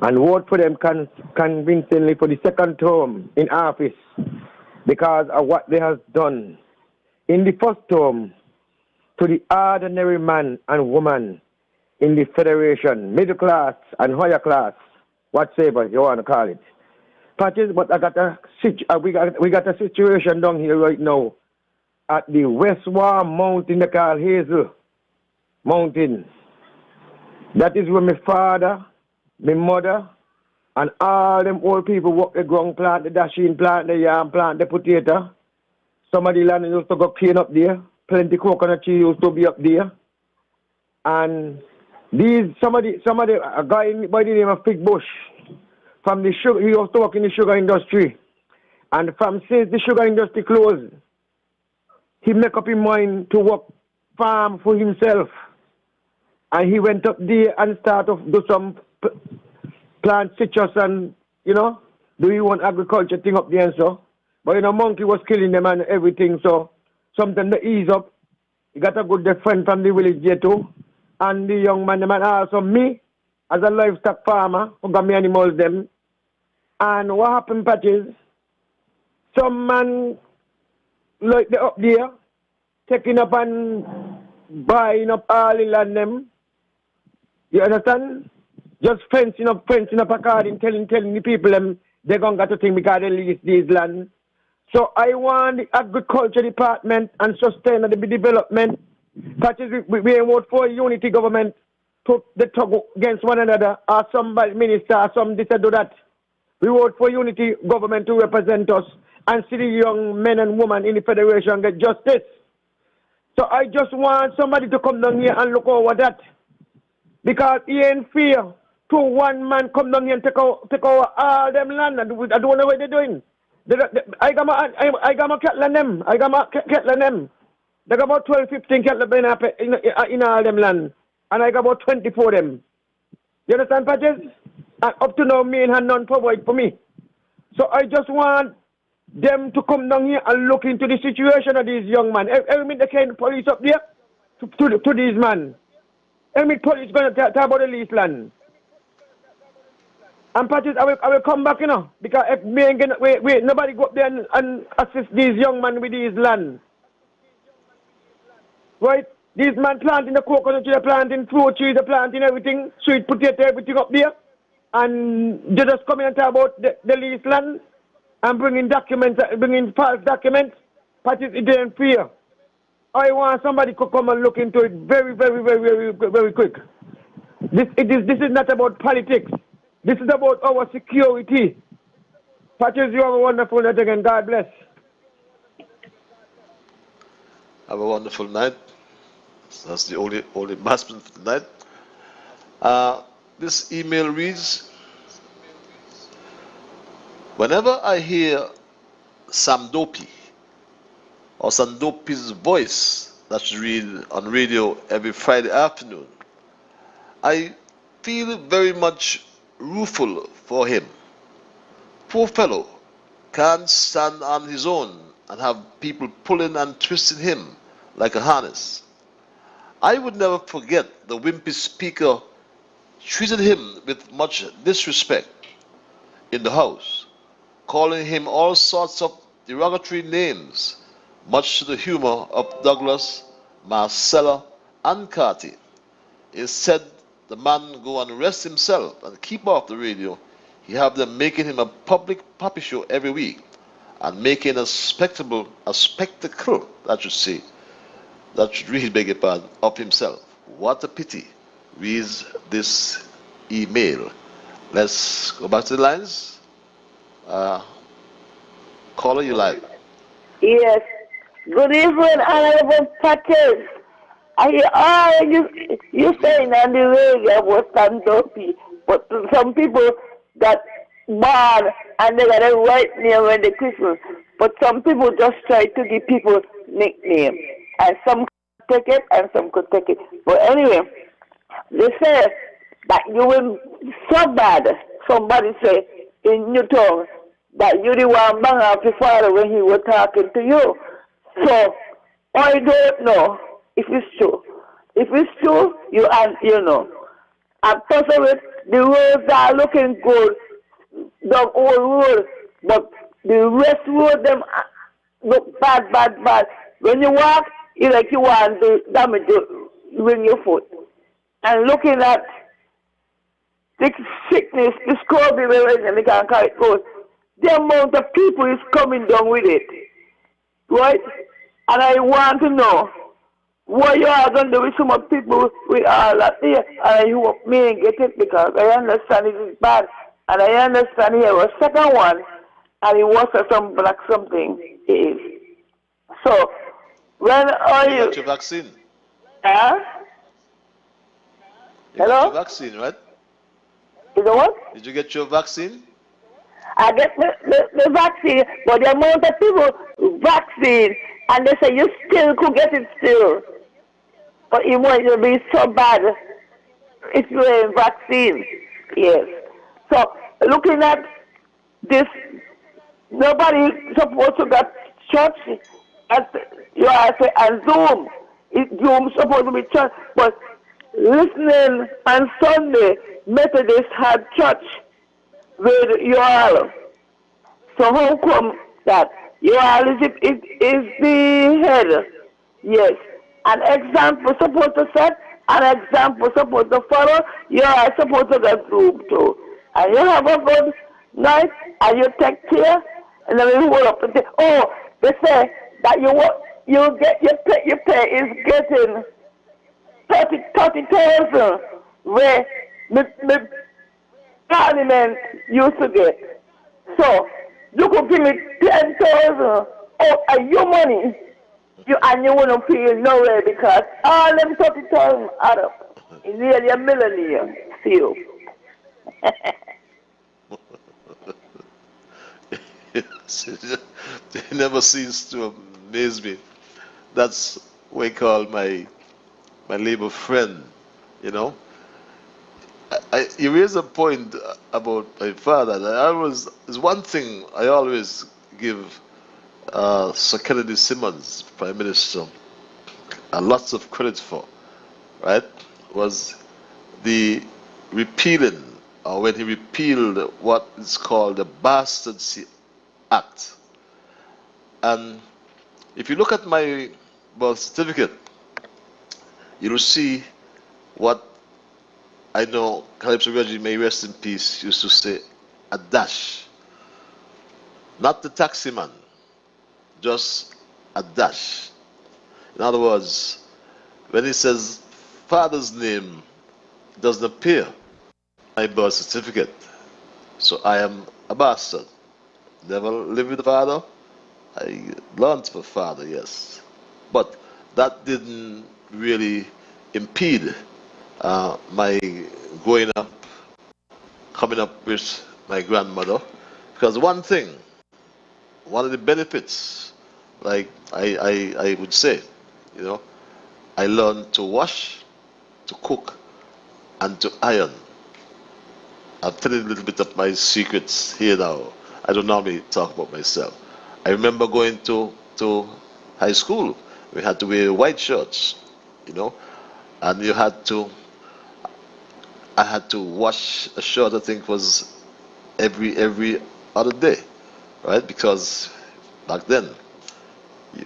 and vote for them convincingly for the second term in office because of what they have done in the first term to the ordinary man and woman in the federation, middle class and higher class, whatever you want to call it. Patches, but we got a situation down here right now at the Westwar Mountain they call Hazel Mountain. That is where my father, my mother, and all them old people work the ground plant, the dashing plant, the yam plant, the potato. Some of the land used to go clean up there. Plenty coconut tree used to be up there. And some of the a guy by the name of Fig Bush, from the sugar, he used to work in the sugar industry. And since the sugar industry closed, he make up his mind to work farm for himself. And he went up there and started do some plant citrus and, do you want agriculture thing up there and so. But, monkey was killing them and everything, so something to ease up. He got a good friend from the village there too. And the young man, the man also me, as a livestock farmer, who got me animals them. And what happened, Patches? Some man, like they up there, taking up and buying up all the land them. You understand? Just fencing up a card telling the people them they're going to get to think because they lease these land. So I want the agriculture department and sustainable development. Patches, we vote for a unity government to the talk against one another, or some minister, or some this or do that. We vote for unity government to represent us and see the young men and women in the federation get justice. So I just want somebody to come down here and look over that. Because he ain't fear to one man come down here and take over all them land. I don't know what they're doing. I got my cattle and them. I got my cattle and them. They got about 12, 15 cattle in all them land. And I got about 24 them. You understand, Patches? And up to now, me and her none provide for me. So I just want them to come down here and look into the situation of these young men. Every minute they send police up there to these men. Every minute police going to talk about the lease land. And Patches, I will come back, because if me ain't gonna, wait, nobody go up there and assist these young men with these land. Right? These men planting the coconut tree, they're planting fruit trees, they're planting everything, sweet potato, everything up there. And they just come in and talk about the lease land and bringing documents, bringing false documents. Patches, it ain't fair. I want somebody to come and look into it very, very, very, very, very quick. This is not about politics. This is about our security. Patches, you have a wonderful night again. God bless. Have a wonderful night. That's the only announcement for tonight. This email reads, whenever I hear Sam Dopey or Sam Dopey's voice that's read on radio every Friday afternoon, I feel very much rueful for him. Poor fellow can't stand on his own and have people pulling and twisting him like a harness. I would never forget the wimpy speaker treated him with much disrespect in the house, calling him all sorts of derogatory names, much to the humor of Douglas, Marcella, and Carty. Instead, the man go and rest himself and keep off the radio. He have them making him a public puppy show every week and making a spectacle, that should say, that should really beg a pardon, of himself. What a pity, reads this email. Let's go back to the lines. Caller, you live. Yes. Good evening, Honorable Patches. I hear all you saying on the radio about Sam Dopey, but some people got born and they got a right name when they Christmas. But some people just try to give people nickname. And some could take it and some could take it. But anyway, they say that you will so bad, somebody say in Newtown, that you the one bang off your father when he was talking to you. So I don't know if it's true. If it's true, you know. And plus of it, the roads are looking good, the old road, but the rest road them look bad, bad, bad. When you walk, it's like you want to damage with your foot. And looking at the sickness, the scorby, and they can't carry it goes, the amount of people is coming down with it. Right? And I want to know what you are going to do with some of people with all that there. And I hope me and get it because I understand it is bad. And I understand here was second one and it was some black something is. So when are you got your vaccine? Huh? You Hello? got your vaccine, right? You know what? Did you get your vaccine? I get the vaccine, but the amount of people vaccine, and they say you still could get it still. But it won't be so bad if you're in vaccine. Yes. So looking at this, nobody supposed to get church at you are say and Zoom. Zoom supposed to be church, but listening on Sunday, Methodist had church with you all. So how come that you all is the head? Yes. An example supposed to set, an example supposed to follow, you are supposed to get through too. And you have a good night and you take care and then you hold up and say, oh, they say that you get your pay is getting 30,000 where the parliament used to get. So you could give me 10,000 of your money, and you wouldn't feel nowhere because all them 30,000 add up. It's nearly $1 million still. They never cease to amaze me. That's what I call my labor friend, you know. You raise a point about my father. And there's one thing I always give Sir Kennedy Simmons, Prime Minister, lots of credit for, right? Was the repealing, or when he repealed what is called the Bastards Act. And if you look at my birth certificate, you'll see what I know Calypso Reggie, may rest in peace, used to say, a dash. Not the taxi man, just a dash. In other words, when he says father's name, it doesn't appear in my birth certificate. So I am a bastard. Never lived with a father. I learned from a father, yes. But that didn't really impede my growing up, coming up with my grandmother. Because one thing, one of the benefits, like I would say, you know, I learned to wash, to cook, and to iron. I'll tell you a little bit of my secrets here now. I don't normally talk about myself. I remember going to high school. We had to wear white shirts, you know, and I had to wash a shirt, I think was every other day, right? Because back then,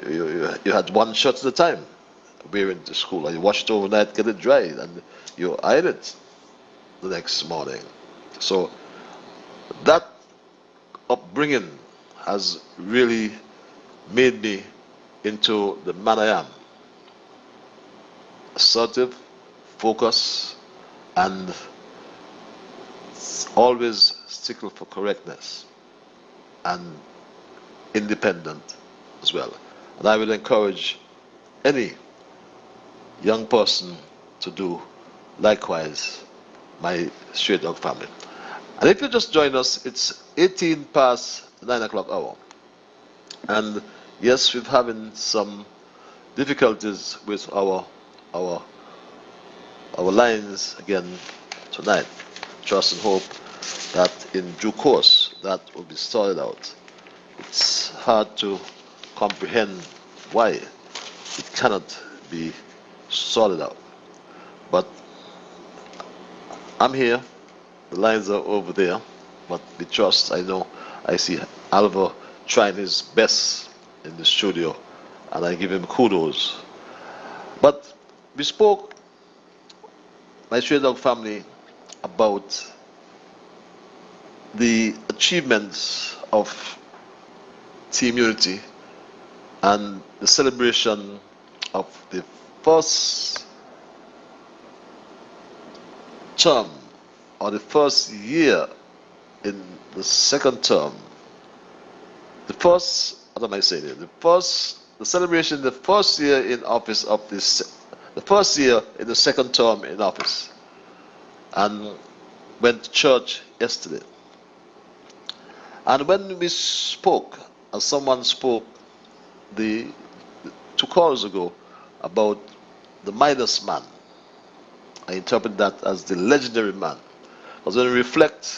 you had one shirt at a time wearing to school, and you wash it overnight, get it dried, and you iron it the next morning. So that upbringing has really made me into the man I am. Assertive, focused, and always stickle for correctness, and independent as well. And I would encourage any young person to do likewise, my Straight Dog family. And if you just join us, it's 18 past 9 o'clock hour. And yes, we're having some difficulties with our lines again tonight. Trust and hope that in due course that will be sorted out. It's hard to comprehend why it cannot be sorted out. But I'm here, the lines are over there, but we trust, I know, I see Alva trying his best in the studio, and I give him kudos. But we spoke, my Straight Dog family, about the achievements of Team Unity and the celebration of the first term, or the first year in the second term. The first, what am I saying here? The celebration, the first year in office of this, the first year in the second term in office, and went to church yesterday. And when we spoke, as someone spoke the 2 calls ago about the Midas man, I interpret that as the legendary man. Because when we reflect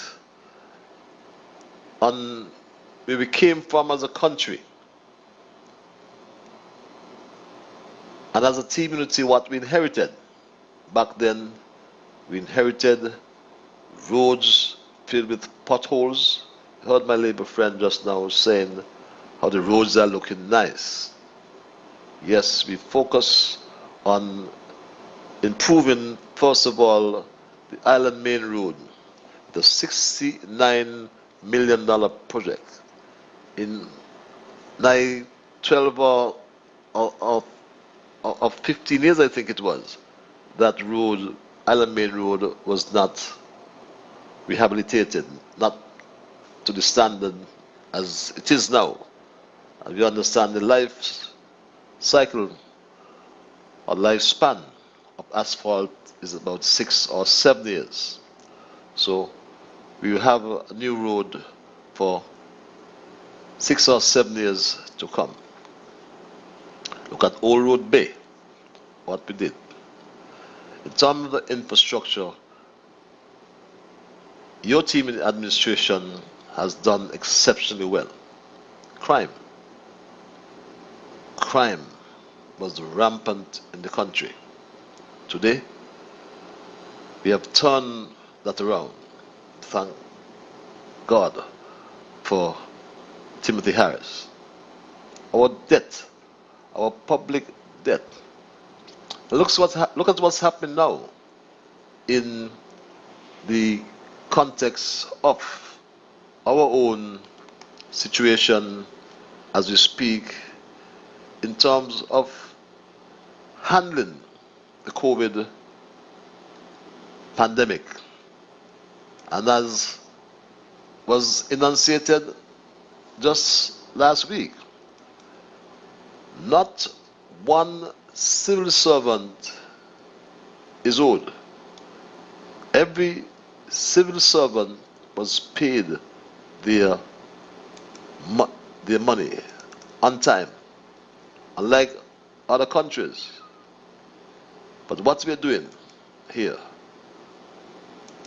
on where we came from as a country, and as a Team Unity, what we inherited. Back then, we inherited roads filled with potholes. I heard my Labour friend just now saying how the roads are looking nice. Yes, we focus on improving, first of all, the Island Main Road, the $69 million project. In 12 or 15 years, I think it was, that road, Island Main Road, was not rehabilitated, not to the standard as it is now. And we understand the life cycle or lifespan of asphalt is about 6 or 7 years. So we will have a new road for 6 or 7 years to come. Look at Old Road Bay, what we did. In terms of the infrastructure, your team in administration has done exceptionally well. Crime was rampant in the country. Today, we have turned that around. Thank God for Timothy Harris. Our debt, our public debt. Look at what's happening now in the context of our own situation as we speak in terms of handling the COVID pandemic. And as was enunciated just last week, not one civil servant is owed. Every civil servant was paid their money on time, unlike other countries. But what we're doing here,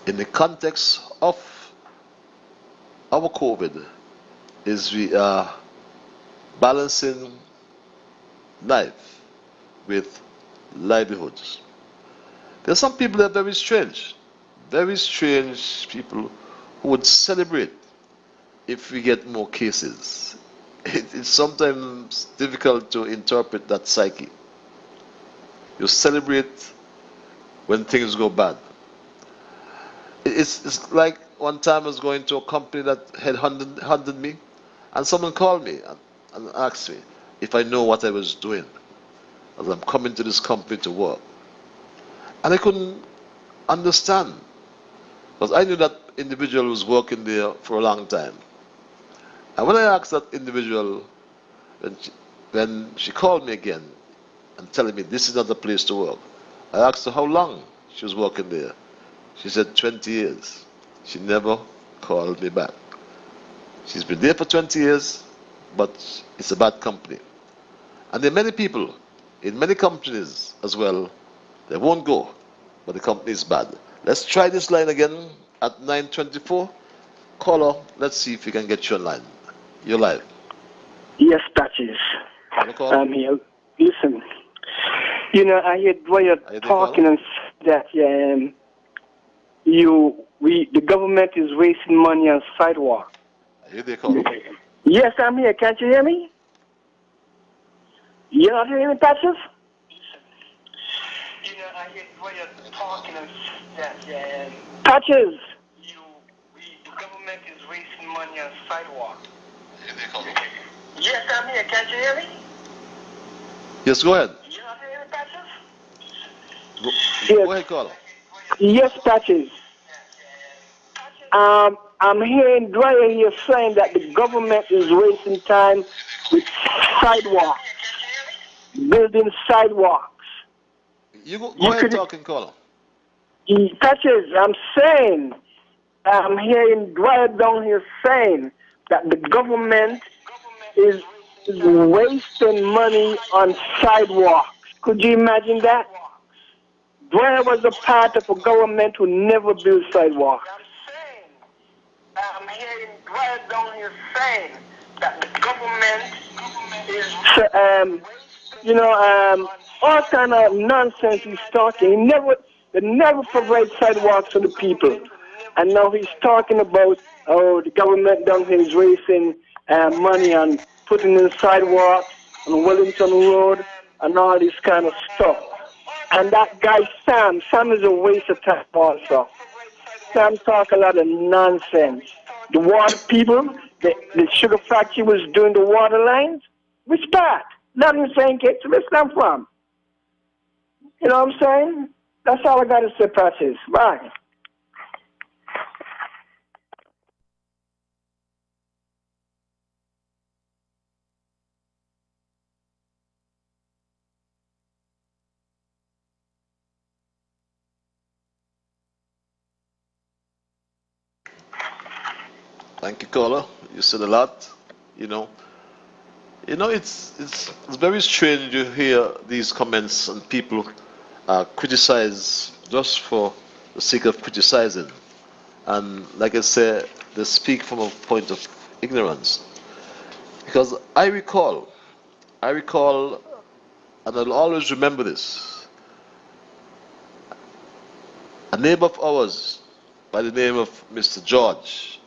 in the context of our COVID, is we are balancing life with livelihoods. There are some people that are very strange people who would celebrate if we get more cases. It's sometimes difficult to interpret that psyche. You celebrate when things go bad. It's like one time I was going to a company that had hunted me, and someone called me and asked me if I know what I was doing as I'm coming to this company to work. And I couldn't understand, because I knew that individual was working there for a long time. And when I asked that individual, when she called me again and telling me this is not the place to work, I asked her how long she was working there. She said 20 years. She never called me back. She's been there for 20 years, but it's a bad company. And there are many people in many companies as well, they won't go, but the company is bad. Let's try this line again at 9:24. Caller, let's see if we can get you online. You're live. Yes, Patches. I'm here. Listen, I heard why you're talking and that the government is wasting money on sidewalk. Are you there, caller? Yes, I'm here. Can't you hear me? You're not hearing me, Patches? I heard why you're talking and that Patches. The government is wasting money on sidewalk. Are you there, caller? Yes, I'm here. Can't you hear me? Yes, go ahead. You're not hearing me, Patches? Go ahead, caller. Yes, Patches. I'm hearing Dwyer here saying that the government is wasting time with sidewalks, building sidewalks. You go ahead talking, caller. Patches, I'm hearing Dwyer down here saying that the government is wasting money on sidewalks. Could you imagine that? Dwyer was a part of a government who never built sidewalks. I'm hearing Dwyer down here saying that the government is, all kind of nonsense he's talking. They never provide sidewalks for the people. And now he's talking about, the government down here is wasting money on putting in sidewalks on Wellington Road and all this kind of stuff. And that guy Sam is a waste of time also. Sam talk a lot of nonsense. The water people, the sugar factory was doing the water lines. Which part? Not in St. Kitts. Where's that from? You know what I'm saying? That's all I got to say, Patches. Bye. Thank you, caller. You said a lot. You know, it's very strange to hear these comments and people criticize just for the sake of criticizing. And like I said, they speak from a point of ignorance. Because I recall, and I'll always remember this, a neighbor of ours by the name of Mr. George,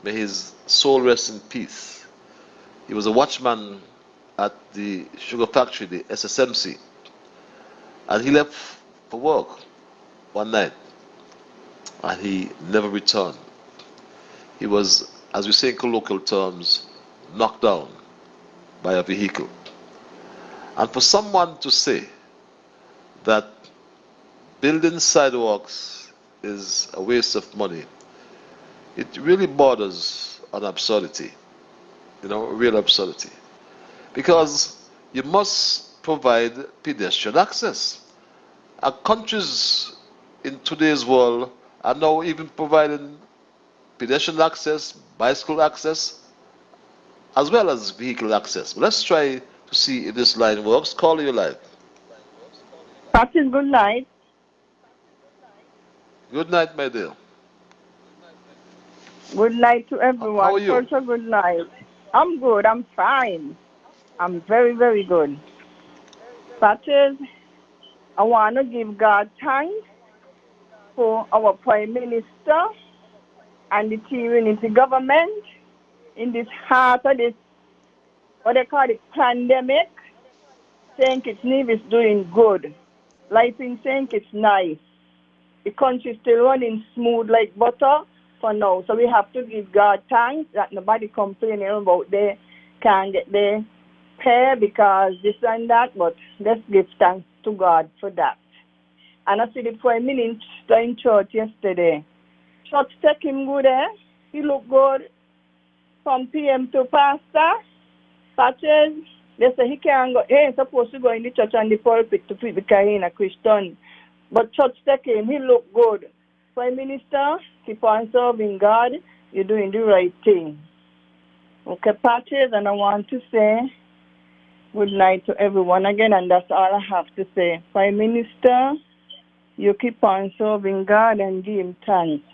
may his soul rest in peace. He was a watchman at the sugar factory, the SSMC, and he left for work one night and he never returned. He was, as we say in colloquial terms, knocked down by a vehicle. And for someone to say that building sidewalks is a waste of money, it really borders on absurdity, real absurdity. Because you must provide pedestrian access. Our countries in today's world are now even providing pedestrian access, bicycle access, as well as vehicle access. But let's try to see if this line works. Call your live. Captain, good night. Good night, my dear. Good night to everyone. How are you? Also good night. I'm good. I'm fine. I'm very, very good. Patches, I want to give God thanks for our Prime Minister and the Team Unity government in this heart of this, what they call it, pandemic. St. Kitts Nevis doing good. Life in St. Kitts nice. The country is still running smooth like butter for now. So we have to give God thanks that nobody complaining about they can't get their pay because this and that, but let's give thanks to God for that. And I see the Prime Minister in church yesterday. Church take him good, eh? He look good from PM to pastor. Patches, they say he can't go, he ain't supposed to go in the church and the pulpit to preach because he ain't a Christian. But church take him, he look good. Prime Minister, keep on serving God, you're doing the right thing. Okay, Patches, and I want to say good night to everyone again, and that's all I have to say. Prime Minister, you keep on serving God and give him thanks.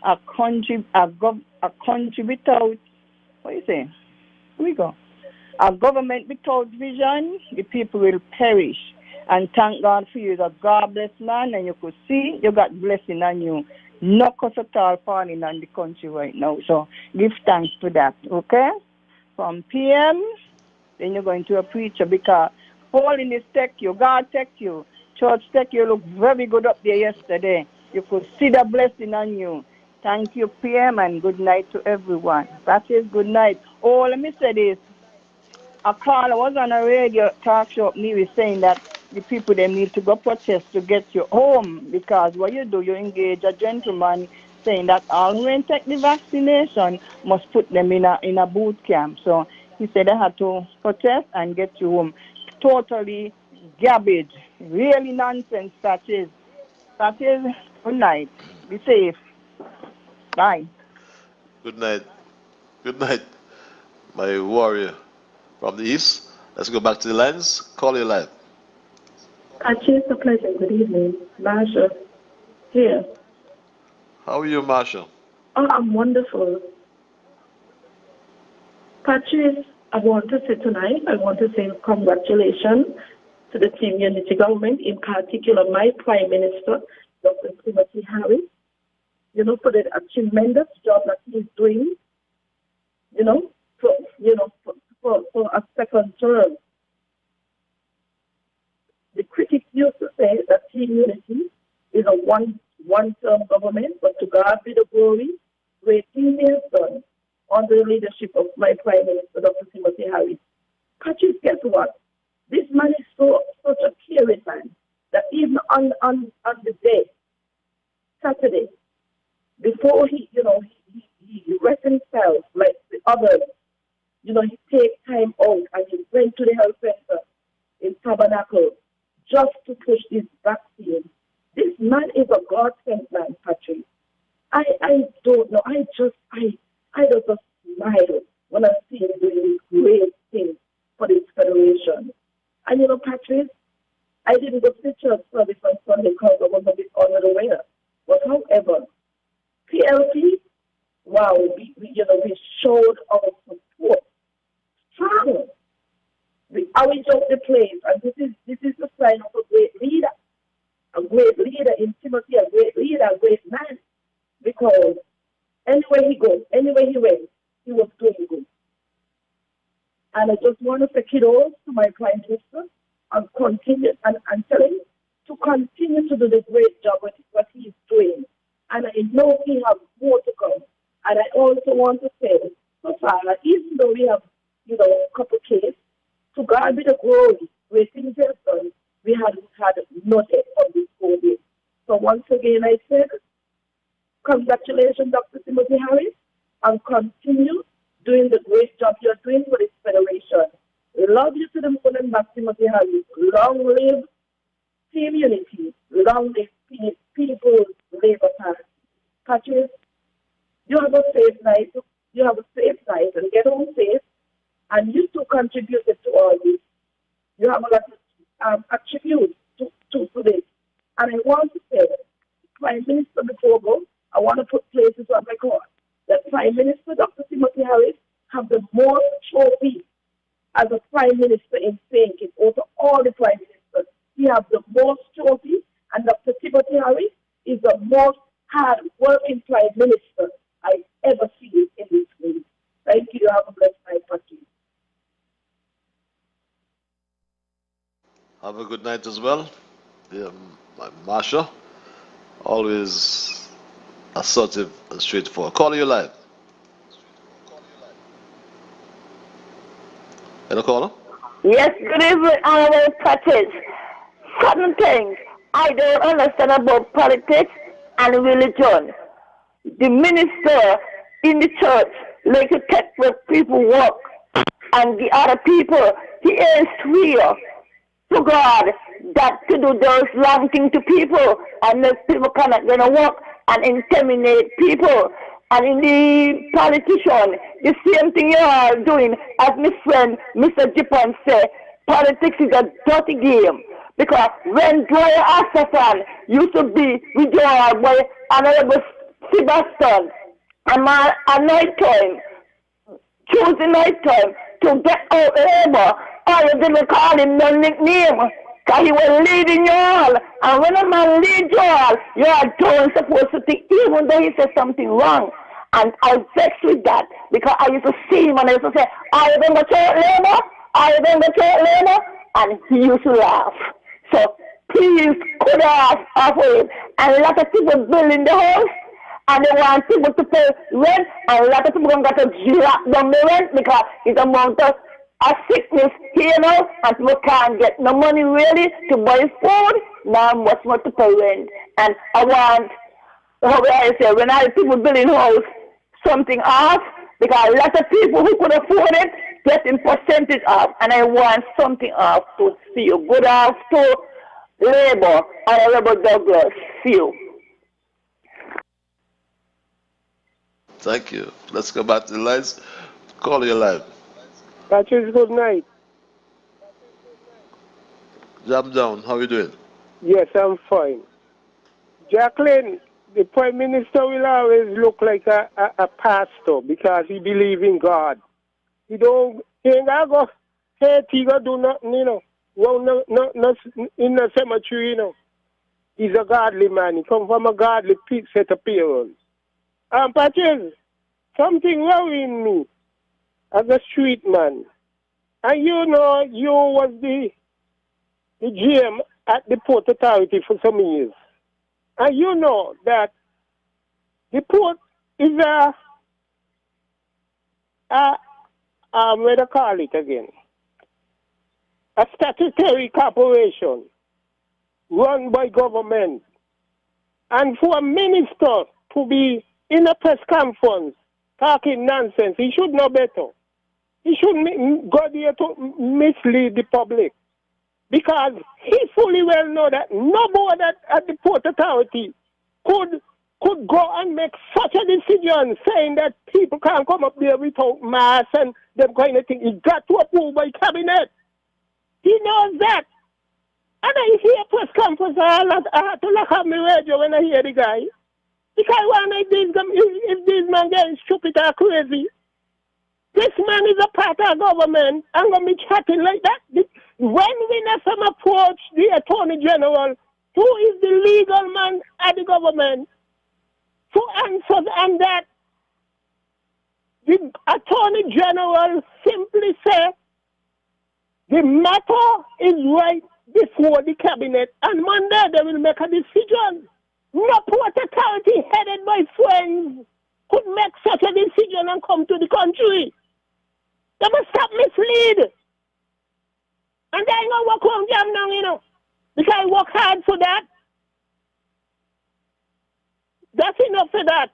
A country without, what do you say? Here we go. A government without vision, the people will perish. And thank God for you. You're a God-blessed man, and you could see you got blessing on you. No cause at all falling on the country right now. So give thanks to that, okay? From PM, then you're going to a preacher because holiness take you, God take you, church take you. Look very good up there yesterday. You could see the blessing on you. Thank you, PM, and good night to everyone. That is good night. Oh, let me say this. A caller was on a radio talk show up Nevis saying that the people, they need to go protest to get you home because what you do, you engage a gentleman saying that all who ain't take the vaccination must put them in a boot camp. So he said they had to protest and get you home. Totally garbage. Really nonsense, that is. That is. Good night. Be safe. Bye. Good night. Good night, my warrior from the east. Let's go back to the lines. Call your live. It's a pleasure. Good evening. Marsha here. How are you, Marsha? Oh, I'm wonderful. Patrice, I want to say congratulations to the Team Unity government, in particular my Prime Minister, Dr. Timothy Harris, for the tremendous job that he's doing, for a second term. The critics used to say that Team Unity is a one-term government, but to God be the glory, great things he has done under the leadership of my Prime Minister, Dr. Timothy Harris. Patrice, guess what? This man is such a caring man that even on the day, Saturday, before he reconciled like the others, he takes time out and he went to the health center in Tabernacle just to push this vaccine. This man is a God-sent man, Patrick. I don't know. I just smile when I see him doing PLP, wow, we showed our support strong. We orange out the place, and this is the sign of a great leader in Timothy, a great leader, a great man, because anywhere he goes, anywhere he went, he was doing good. And I just want to say kudos to my Prime Minister and continue and tell him to continue to do the great job with what he's doing. And I know he has more to come. And I also want to say, so far, even though we have, a couple cases, to God be the glory, where things have done, we had nothing from this COVID. So once again, I said, congratulations, Dr. Timothy Harris, and continue doing the great job you're doing for this federation. Love you to the moon and back, Timothy Harris. Long live Team Unity. Long live People's Labour Party. Patrick, you have a safe night. You have a safe night and get home safe. And you too contributed to all this. You have a lot of attributes to this. And I want to say, Prime Minister, before I go, I want to put places on record that Prime Minister Dr. Timothy Harris have the most trophies as a Prime Minister in St. Kitts over all the Prime Ministers. He has the most trophies, and Dr. Timothy Harris is the most hard-working Prime Minister I've ever seen in this country. Thank you. Have a blessed night, Patrick. Have a good night as well. Marsha, always assertive and straightforward. Call you live. Hello, caller? Yes, good evening, Honorable Patrick. Certain things I don't understand about politics and religion. The minister in the church like to take where people walk, and the other people, he is swear to God that to do those wrong things to people, and those people cannot gonna walk and intimidate people. And in the politician, the same thing you are doing, as my friend Mr. Jipan said, politics is a dirty game. Because when Dwyer Astafan used to be withdrawn by Honorable Sebastian, and at night time, Tuesday night time, to get out labor, all of them call him no nickname, because he was leading you all. And when a man leads you all, you are don't supposed to think, even though he said something wrong. And I was vexed with that, because I used to see him and I used to say, are you going to church labor? Are you going to church labor? And he used to laugh. So please cut off him. And a lot of people building the house, and they want people to pay rent, and a lot of people don't got to drop down the rent because it's a amount of sickness here now, and people can't get no money really to buy food, now much more to pay rent. And I want, how will I say, when I people building house, something off, because a lot of people who could afford it getting percentage off, and I want something off to see you. Good off to Labour, Honorable Douglas. See you. Thank you. Let's go back to the lines. Call you live. Patrick, good night. Jam down. How are you doing? Yes, I'm fine. Jacqueline, the Prime Minister will always look like a pastor because he believes in God. He ain't gonna go Haiti go do nothing, you know. Well, no, in the cemetery, you know. He's a godly man. He come from a godly set of parents. Patrick, something worrying me as a street man. And you know, you was the GM at the Port Authority for some years. And you know that the port is what do you call it again? A statutory corporation run by government. And for a minister to be in a press conference talking nonsense, he should know better. He shouldn't go there to mislead the public. Because he fully well know that nobody at the Port Authority could go and make such a decision saying that people can't come up there without masks and them kind of thing. He got to approve by cabinet. He knows that. And I hear press conference, I had to lock up my radio when I hear the guy. Because I wonder if these men getting stupid or crazy. This man is a part of government. I'm going to be chatting like that. When we never approach the Attorney General, who is the legal man at the government, to answer on that, the Attorney General simply said, the matter is right before the cabinet, and Monday they will make a decision. No port authority headed by friends could make such a decision and come to the country. They must stop mislead. And they ain't gonna work on jam now, you know. Because I work hard for that. That's enough for that.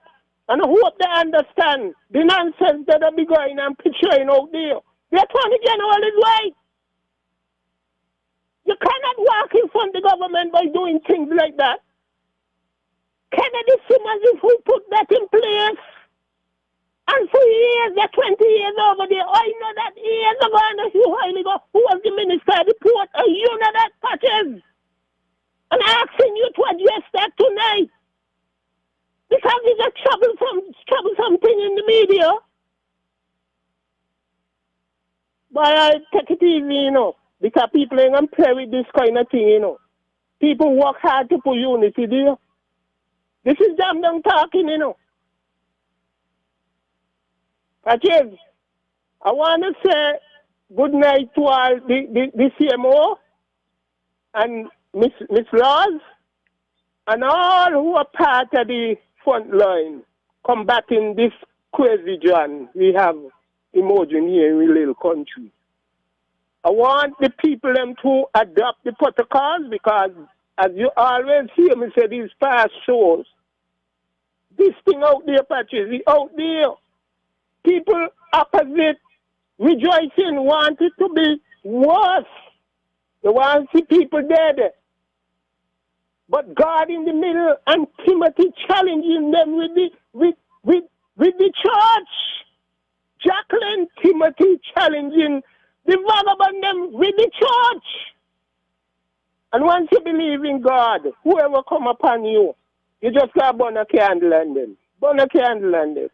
And I hope they understand the nonsense that they be going and picturing out there. The Attorney General is right. You cannot walk in front of the government by doing things like that. Kennedy Simmons is who put that in place. And for years, that 20 years over there, I know that years ago, and Hugh Heiliger, who was the minister of the port, and you know that, Patches. And I'm asking you to address that tonight. Because it's a troublesome thing in the media. But I take it easy, you know, because people ain't going to play with this kind of thing, you know. People work hard to put unity there. This is damn young talking, you know. Patches, I want to say good night to all the CMO and Miss Laws and all who are part of the front line combating this crazy John we have emerging here in the little country. I want the people them to adopt the protocols because, as you always hear me say these past shows, this thing out there, Patches, is out there. People opposite, rejoicing, want it to be worse. They want to see people dead. But God in the middle and Timothy challenging them with the church. Jacqueline, Timothy challenging the vagabond them with the church. And once you believe in God, whoever come upon you, you just got to burn a candle and them. Burn a candle and them.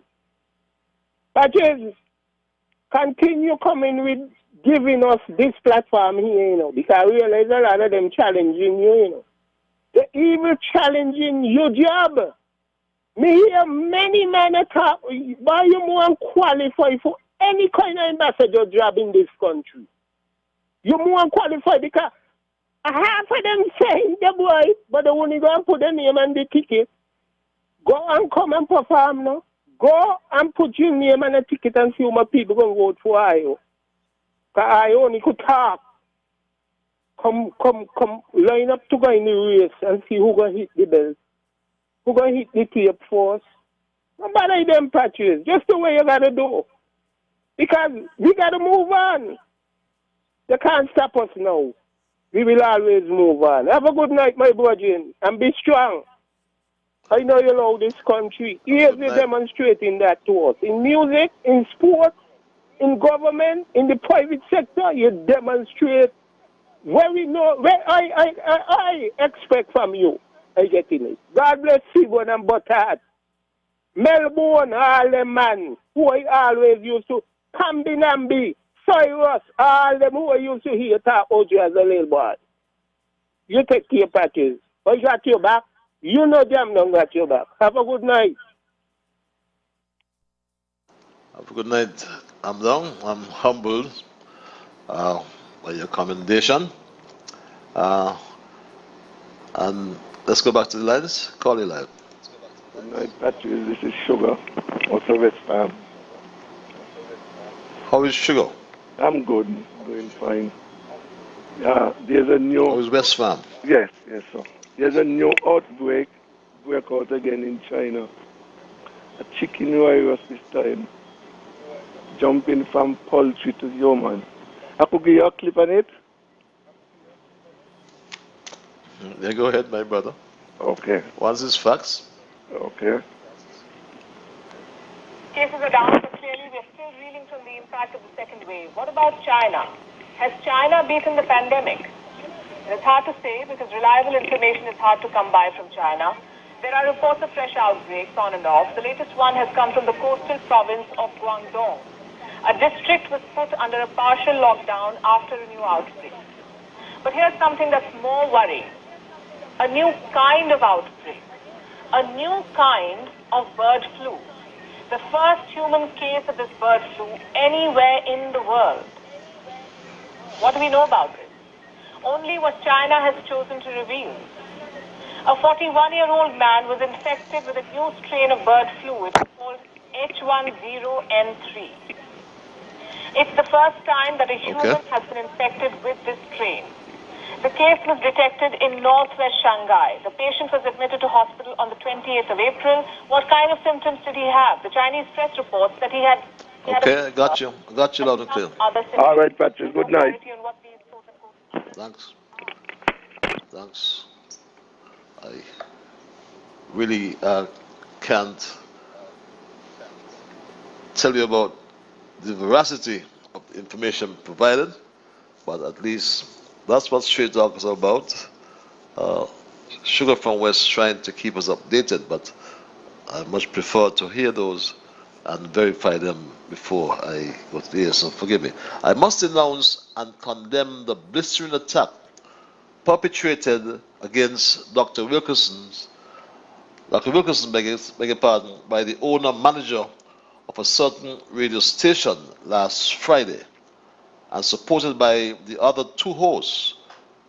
Patches, continue coming with giving us this platform here, you know, because I realize a lot of them challenging you, you know. The evil challenging your job. Me hear many men talk, why you more qualified for any kind of ambassador job in this country. You more qualified because half of them saying the boy, but they only go and put the name and the ticket. Go and come and perform now. Go and put your name and a ticket and see how many people going to vote for you. Because I only could talk. Come, line up to go in the race and see who going to hit the belt. Who going to hit the tape force. No matter them Patches. Just the way you got to do. Because we got to move on. They can't stop us now. We will always move on. Have a good night, my brethren, and be strong. I know you love this country. Here's you demonstrating that to us. In music, in sports, in government, in the private sector, you demonstrate where I expect from you. I get in it. God bless Seaborn and Butard. Melbourne, all them man who I always used to, Nambi, Cyrus, all them who I used to hear talk about you as a little boy. You take care, Patches. I got your back. You know them don't got your back. Have a good night. Have a good night. I'm down. I'm humbled by your commendation. And let's go back to the lines. Call you live. Good night, Patrick. This is Sugar, also West Farm. How is Sugar? I'm good. Doing fine. There's a new... How is West Farm? Yes, sir. There's a new break out again in China. A chicken virus this time. Jumping from poultry to human. I could give you a clip on it? Yeah, go ahead, my brother. Okay. Once it's facts. Okay. Cases are down, but clearly we're still reeling from the impact of the second wave. What about China? Has China beaten the pandemic? It's hard to say because reliable information is hard to come by from China. There are reports of fresh outbreaks on and off. The latest one has come from the coastal province of Guangdong. A district was put under a partial lockdown after a new outbreak. But here's something that's more worrying. A new kind of outbreak. A new kind of bird flu. The first human case of this bird flu anywhere in the world. What do we know about this? Only what China has chosen to reveal. A 41-year-old man was infected with a new strain of bird flu. It's called H10N3. It's the first time that a human has been infected with this strain. The case was detected in northwest Shanghai. The patient was admitted to hospital on the 28th of April. What kind of symptoms did he have? The Chinese press reports that he had... Okay, I got you. I got you loud and clear. All right, Patrick. Good night. Thanks. Thanks. I really can't tell you about the veracity of the information provided, but at least that's what Straight Talk is about. Sugar from West trying to keep us updated, but I much prefer to hear those and verify them before I go to the air, so forgive me. I must denounce and condemn the blistering attack perpetrated against Dr. Wilkerson, beg your pardon, by the owner-manager of a certain radio station last Friday, and supported by the other two hosts,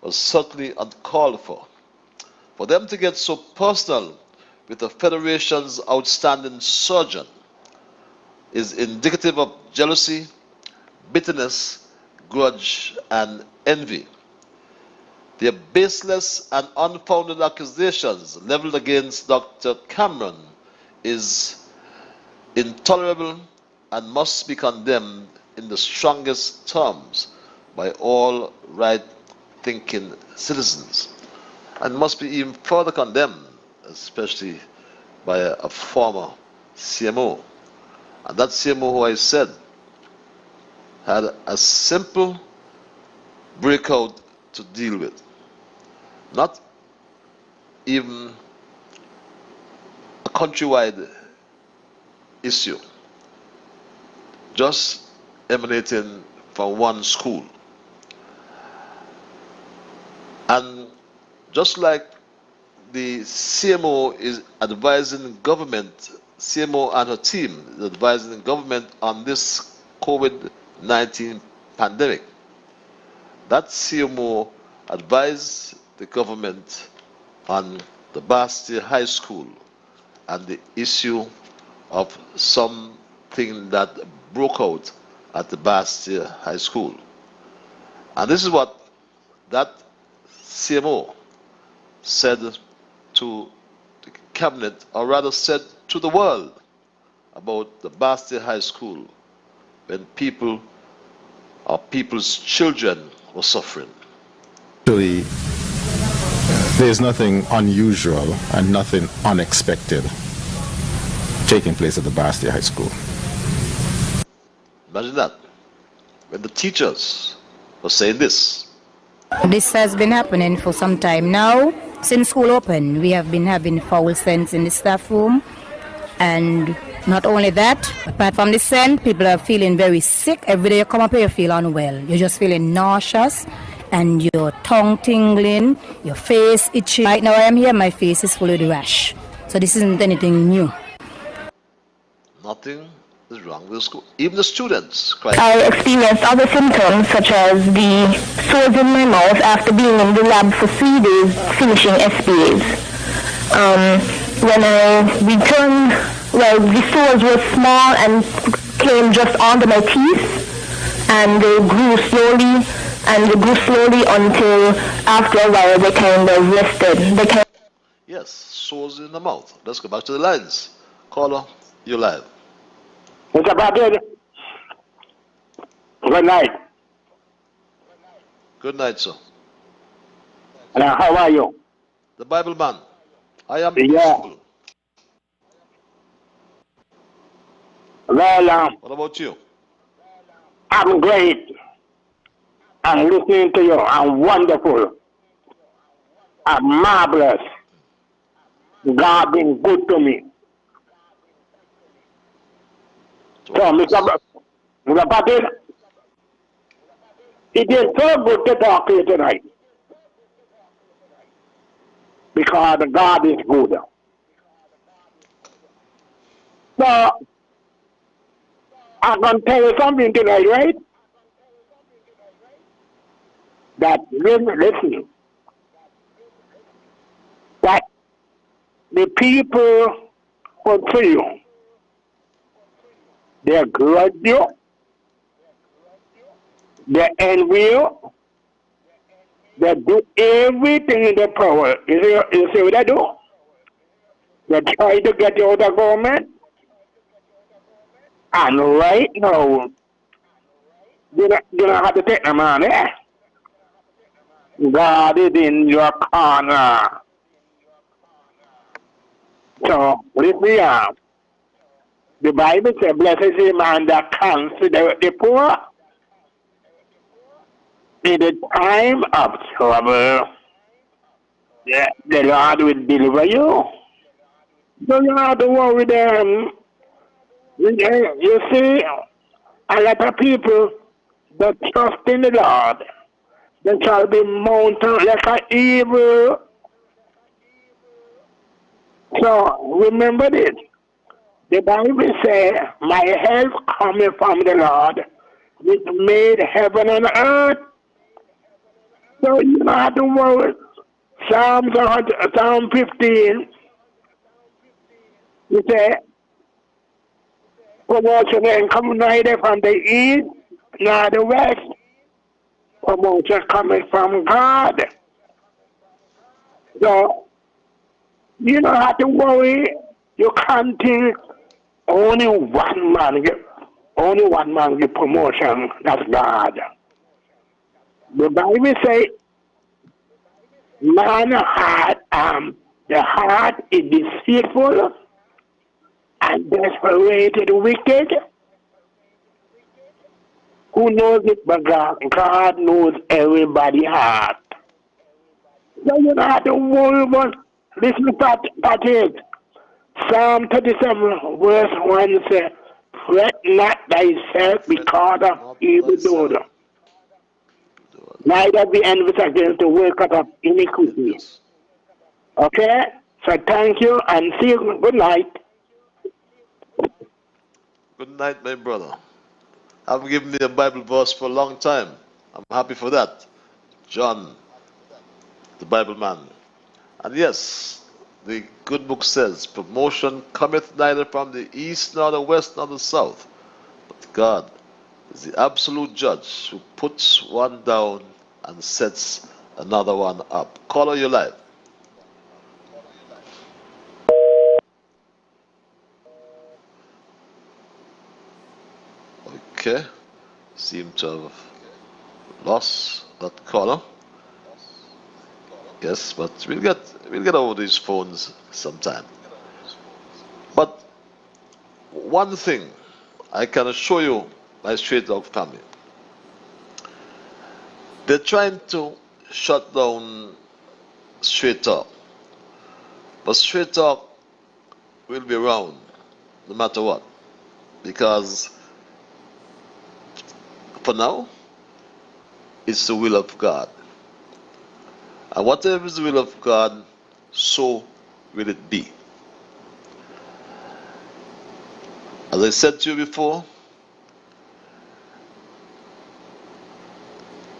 was certainly uncalled for. For them to get so personal with the Federation's outstanding surgeon is indicative of jealousy, bitterness, grudge, and envy. Their baseless and unfounded accusations leveled against Dr. Cameron is intolerable and must be condemned in the strongest terms by all right-thinking citizens, and must be even further condemned, especially by a former CMO. And that CMO, who I said, had a simple breakout to deal with. Not even a countrywide issue, just emanating from one school. And just like the CMO is advising government, CMO and her team is advising the government on this COVID-19 pandemic, that CMO advised the government on the Bastille High School and the issue of something that broke out at the Bastille High School. And this is what that CMO said to the cabinet, or rather said to the world, about the Bastille High School when people or people's children were suffering. Actually, there's nothing unusual and nothing unexpected taking place at the Bastille High School. Imagine that. When the teachers were saying this. This has been happening for some time now. Since school opened, we have been having foul scents in the staff room. And not only that, apart from the scent, people are feeling very sick. Every day you come up here, you feel unwell. You're just feeling nauseous and your tongue tingling, your face itchy. Right now I am here, my face is full of the rash. So this isn't anything new. Nothing is wrong with the school. Even the students cry. I experienced other symptoms such as the sores in my mouth after being in the lab for 3 days finishing SPAs. When I returned, well, the sores were small and came just under my teeth, and they grew slowly until after a while they kind of rested. Yes, sores in the mouth. Let's go back to the lines. Caller, you're live. Mr. Patrick, good night. Good night, sir. How are you? The Bible man. I am peaceful. Well, what about you? I'm great. I'm listening to you. I'm wonderful. I'm marvelous. God been good to me. So, Mr. Patel, it is so good to talk to you tonight. Because God is good. So, I'm going to tell you something tonight, right? That, listen, that the people will see you. They grudge you. They envy you. They do everything in their power. You see what they do? They try to get you out of government. And right now, you don't have to take the money. God is in your corner. So, listen here. The Bible says, blessed is the man that consider the poor in the time of trouble. The Lord will deliver you. So you don't have to worry them. You see, a lot of people that trust in the Lord, they shall be mounted like an evil. So remember this. The Bible says, my help coming from the Lord, which made heaven and earth. So you don't have to worry. Psalm 15, you say, promotion ain't coming neither from the east nor the west. Promotion coming from God. So you don't have to worry. You can't think only one man get promotion. That's God. The Bible says, man heart, the heart is deceitful and desperate wicked. Who knows it but God? God knows everybody's heart. So you don't have to worry about, listen to that. Psalm 37 verse 1 says, fret not thyself because of evildoer, neither be envious against the workers of iniquity. Okay? So thank you and see you. Good night. Good night, my brother. I've given you a Bible verse for a long time. I'm happy for that. John, the Bible man. And yes, the good book says, promotion cometh neither from the east nor the west nor the south, but God is the absolute judge who puts one down and sets another one up. Color your life. Okay, seem to have lost that caller. Yes, but we'll get over these phones sometime. But one thing I can assure you, my straight dog family, they're trying to shut down Straight Talk, but Straight Talk will be around no matter what, because for now it's the will of God, and whatever is the will of God, so will it be. As I said to you before,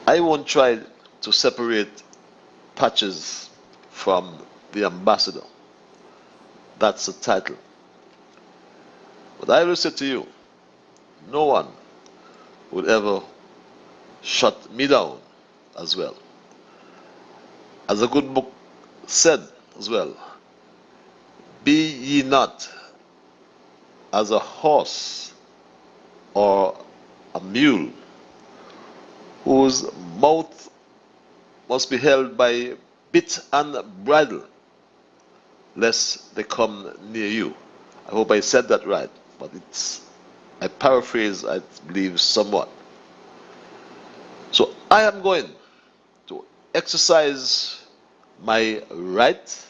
I won't try to separate Patches from the ambassador. That's the title. But I will say to you, no one would ever shut me down as well. As a good book said as well, be ye not as a horse or a mule whose mouth must be held by bit and bridle, lest they come near you. I hope I said that right, but I paraphrase, I believe, somewhat. So I am going to exercise my right,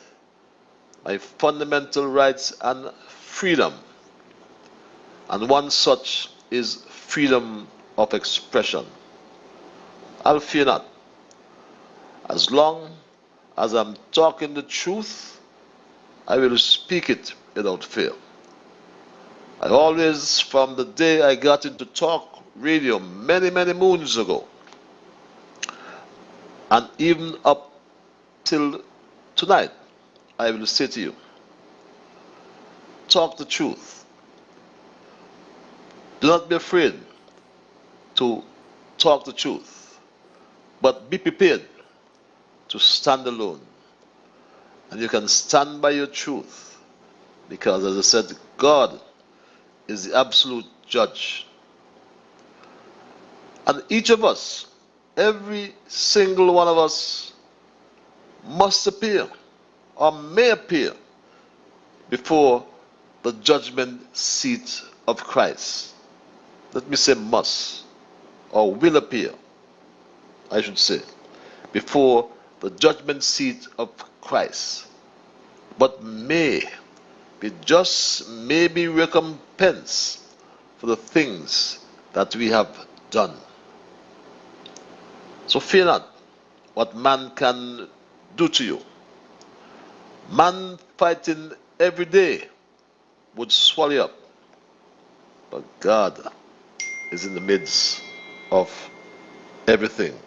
my fundamental rights and freedom. And one such is freedom of expression. I'll fear not. As long as I'm talking the truth, I will speak it without fear. I always, from the day I got into talk radio many, many moons ago, and even up till tonight, I will say to you, talk the truth. Do not be afraid to talk the truth, but be prepared to stand alone. And you can stand by your truth, because as I said, God is the absolute judge. And each of us, every single one of us, must appear or may appear before the judgment seat of Christ. Let me say must, or will appear, I should say, before the judgment seat of Christ. But may be just maybe recompense for the things that we have done. So fear not what man can do to you. Man fighting every day would swallow you up, but God is in the midst of everything,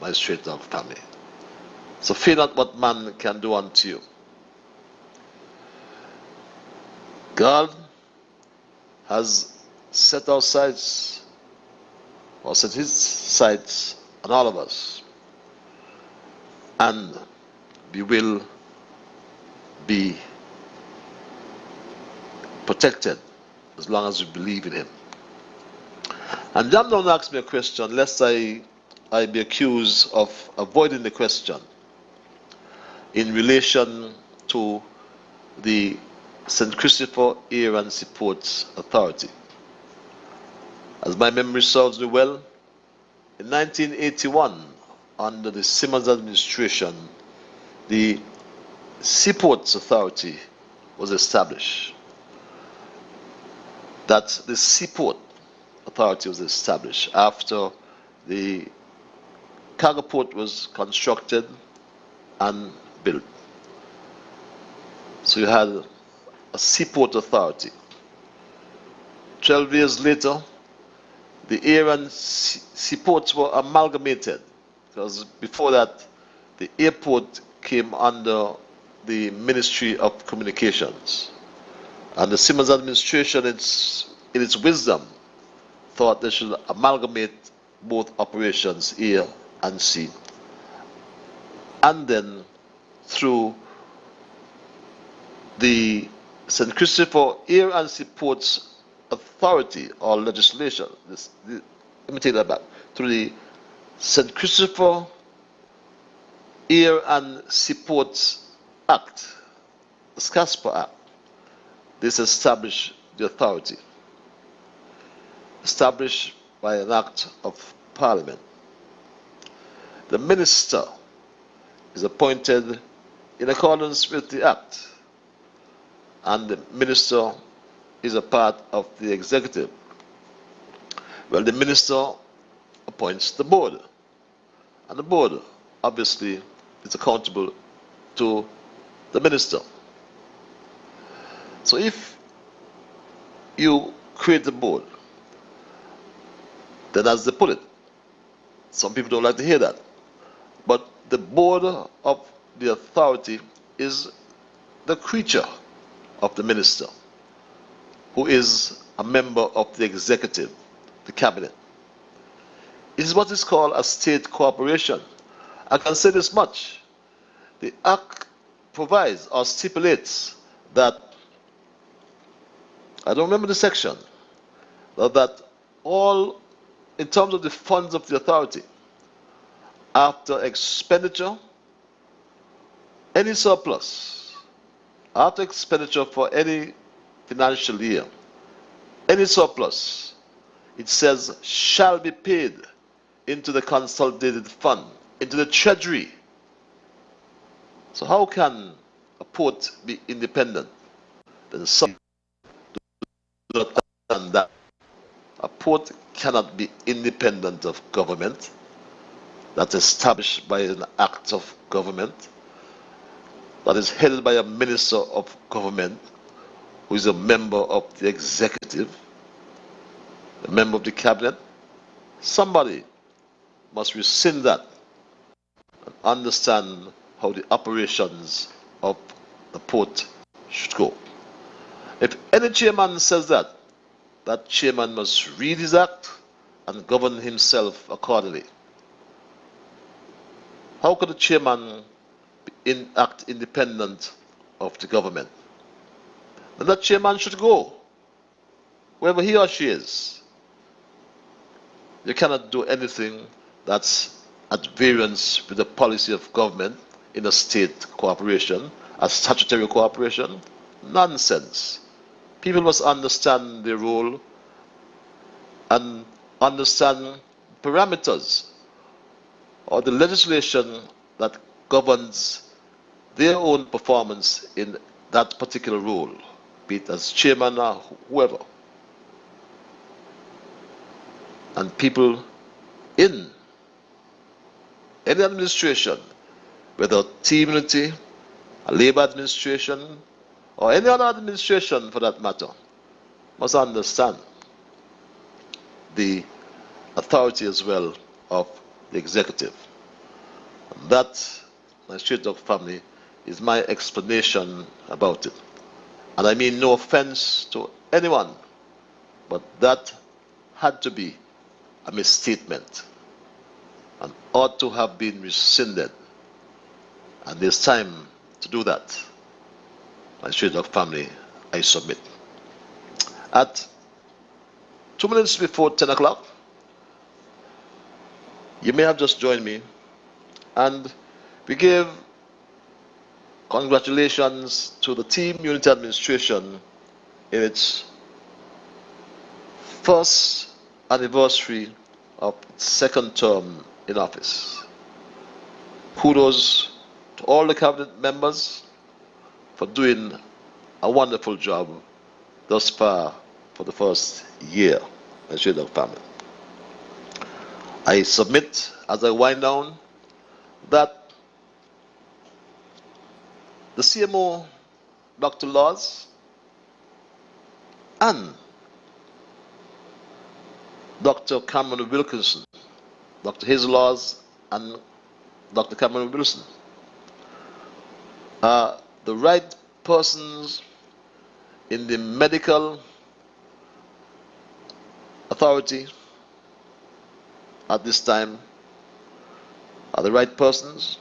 my straight dog family. So fear not what man can do unto you. God has set our sights, or set his sights on all of us, and we will be protected as long as we believe in him. And Jam don't ask me a question lest I be accused of avoiding the question in relation to the St. Christopher Air and Support Authority. As my memory serves me well, in 1981, under the Simmons administration, the Seaports Authority was established. That the Seaport Authority was established after the cargo port was constructed and built. So you had a Seaport Authority. 12 years later, the air and seaports were amalgamated, because before that, the airport came under the Ministry of Communications. And the Simmons administration, in its wisdom, thought they should amalgamate both operations, air and sea. And then, through the St. Christopher Air and Seaports Authority or legislation, let me take that back, through the St. Christopher Air and Seaports Act, the SCASPA Act, this established the authority, established by an act of Parliament. The minister is appointed in accordance with the act, and the minister is a part of the executive. Well, the minister appoints the board, and the board obviously is accountable to the minister. So if you create a board, then as they put it, some people don't like to hear that, but the board of the authority is the creature of the minister, who is a member of the executive, the cabinet. It is what is called a state corporation. I can say this much. The act provides or stipulates that, I don't remember the section, that all, in terms of the funds of the authority, after expenditure, any surplus, after expenditure for any financial year, any surplus, it says, shall be paid into the consolidated fund, into the treasury. So how can a port be independent, then some do not understand that a port cannot be independent of government. That's established by an act of government, that is headed by a minister of government who is a member of the executive, a member of the cabinet. Somebody must rescind that and understand how the operations of the port should go. If any chairman says that, that chairman must read his act and govern himself accordingly. How could a chairman act independent of the government? Then that chairman should go, wherever he or she is. You cannot do anything that's at variance with the policy of government in a state corporation, a statutory corporation. Nonsense. People must understand their role and understand parameters or the legislation that governs their own performance in that particular role, be it as chairman or whoever. And people in any administration, whether Team Unity, a Labour administration, or any other administration for that matter, must understand the authority as well of the executive. And that, my straight dog family, is my explanation about it. And I mean no offense to anyone, but that had to be a misstatement and ought to have been rescinded. And there's time to do that. My straight dog family, I submit. At 2 minutes before 10 o'clock, you may have just joined me, and we gave congratulations to the Team Unity Administration in its first anniversary of its second term in office. Kudos to all the cabinet members for doing a wonderful job thus far for the first year, my straight dog family. I submit as I wind down that the CMO, Dr. Laws, and Dr. Cameron Wilkinson, Dr. Hazel Laws and Dr. Cameron Wilson are the right persons in the medical authority at this time, are the right persons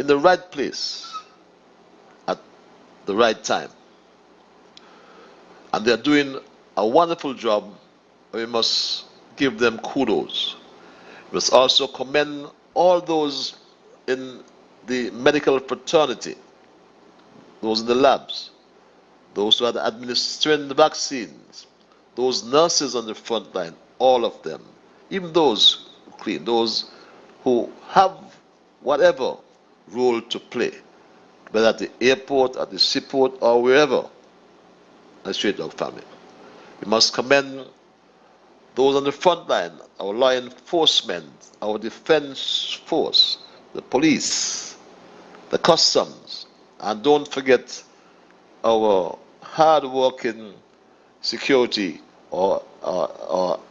in the right place at the right time. And they're doing a wonderful job. We must give them kudos. We must also commend all those in the medical fraternity, those in the labs, those who are administering the vaccines, those nurses on the front line, all of them, even those who clean, those who have whatever role to play, whether at the airport, at the seaport, or wherever, a straight dog family. We must commend those on the front line, our law enforcement, our defense force, the police, the customs, and don't forget our hard-working security, or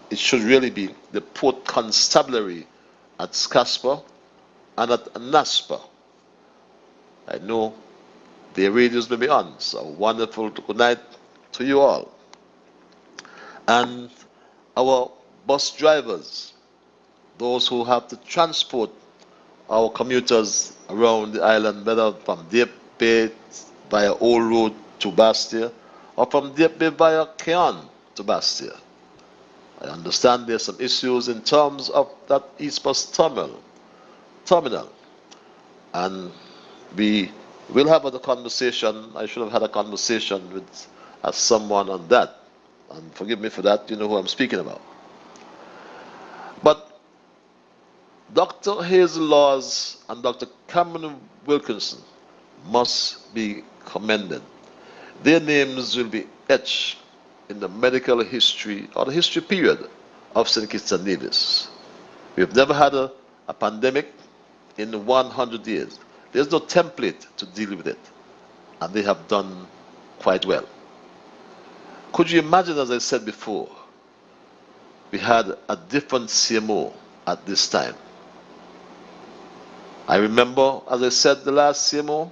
it should really be the Port Constabulary at Scasper and at NASPA. I know their radios may be on, so wonderful good night to you all. And our bus drivers, those who have to transport our commuters around the island, whether from Deep Bay via Old Road to Bastia, or from Deep Bay via Keon to Bastia. I understand there's some issues in terms of that East Bus terminal. And we will have a conversation. I should have had a conversation with someone on that. And forgive me for that, you know who I'm speaking about. But Dr. Hazel Laws and Dr. Cameron Wilkinson must be commended. Their names will be etched in the medical history or the history period of St. Kitts and Nevis. We've never had a pandemic in 100 years. There's no template to deal with it, and they have done quite well. Could you imagine, as I said before, we had a different CMO at this time? I remember, as I said, the last CMO,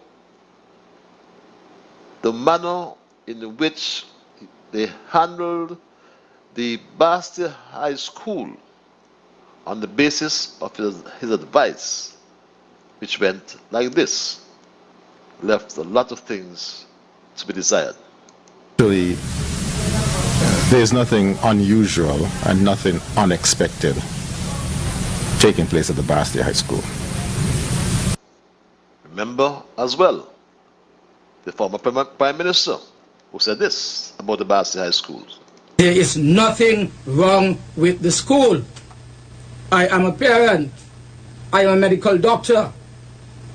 the manner in which they handled the Bastia High School on the basis of his advice, which went like this, left a lot of things to be desired. Actually, there's nothing unusual and nothing unexpected taking place at the Bastia High School. Remember as well the former Prime Minister who said this about the Bastia High School. There is nothing wrong with the school. I am a parent. I am a medical doctor.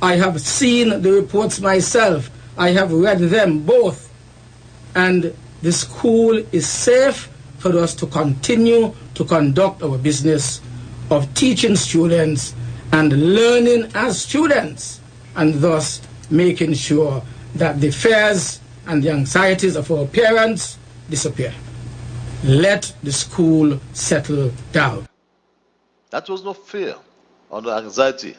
I have seen the reports myself. I have read them both. And the school is safe for us to continue to conduct our business of teaching students and learning as students, and thus making sure that the fears and the anxieties of our parents disappear. Let the school settle down. That was no fear or no anxiety,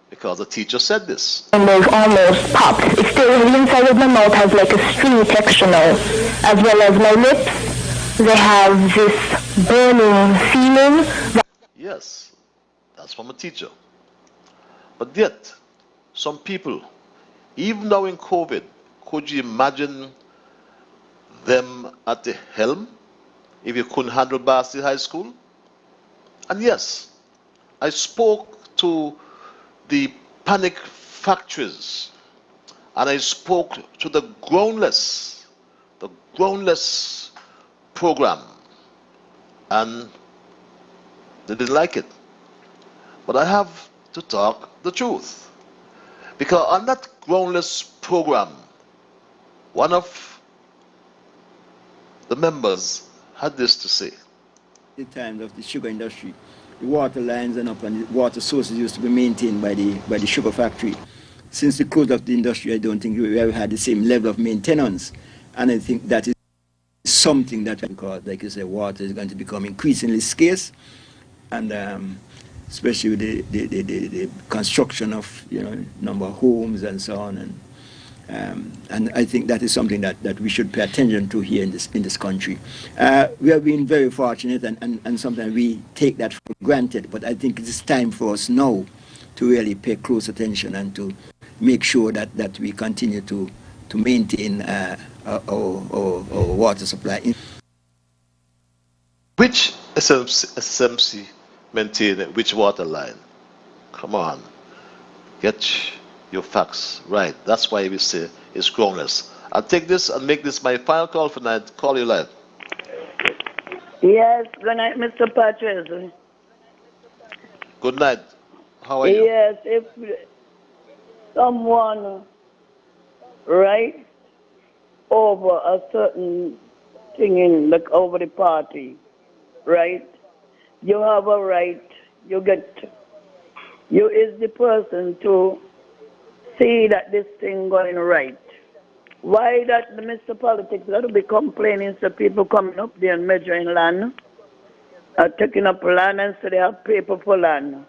because the teacher said this. And they've almost popped. It's still the inside of my mouth has like a stringy texture now, as well as my lips. They have this burning feeling. Yes, that's from a teacher. But yet, some people, even now in COVID, could you imagine them at the helm if you couldn't handle Bastia High School? And yes, I spoke to the panic factories, and I spoke to the groundless program, and they didn't like it. But I have to talk the truth, because on that groundless program, one of the members had this to say. The times of the sugar industry, the water lines and the water sources used to be maintained by the sugar factory. Since the close of the industry, I don't think we ever had the same level of maintenance, and I think that is something that, because like you said, water is going to become increasingly scarce, and especially with the construction of number of homes and so on, and I think that is something that we should pay attention to here in this country. We have been very fortunate, and sometimes we take that for granted, but I think it is time for us now to really pay close attention and to make sure that we continue to maintain our water supply. Which SMC maintain which water line? Come on, get your facts right. That's why we say it's groundless. I'll take this and make this my final call for tonight. Call you live. Yes, good night, Mr. Patrice. Good night. How are you? Yes, if someone writes over a certain thing over the party, right? You have a right. You is the person to see that this thing going right. Why that the Mr. Politics got to be complaining to people coming up there and measuring land, taking up land, and so they have paper for land.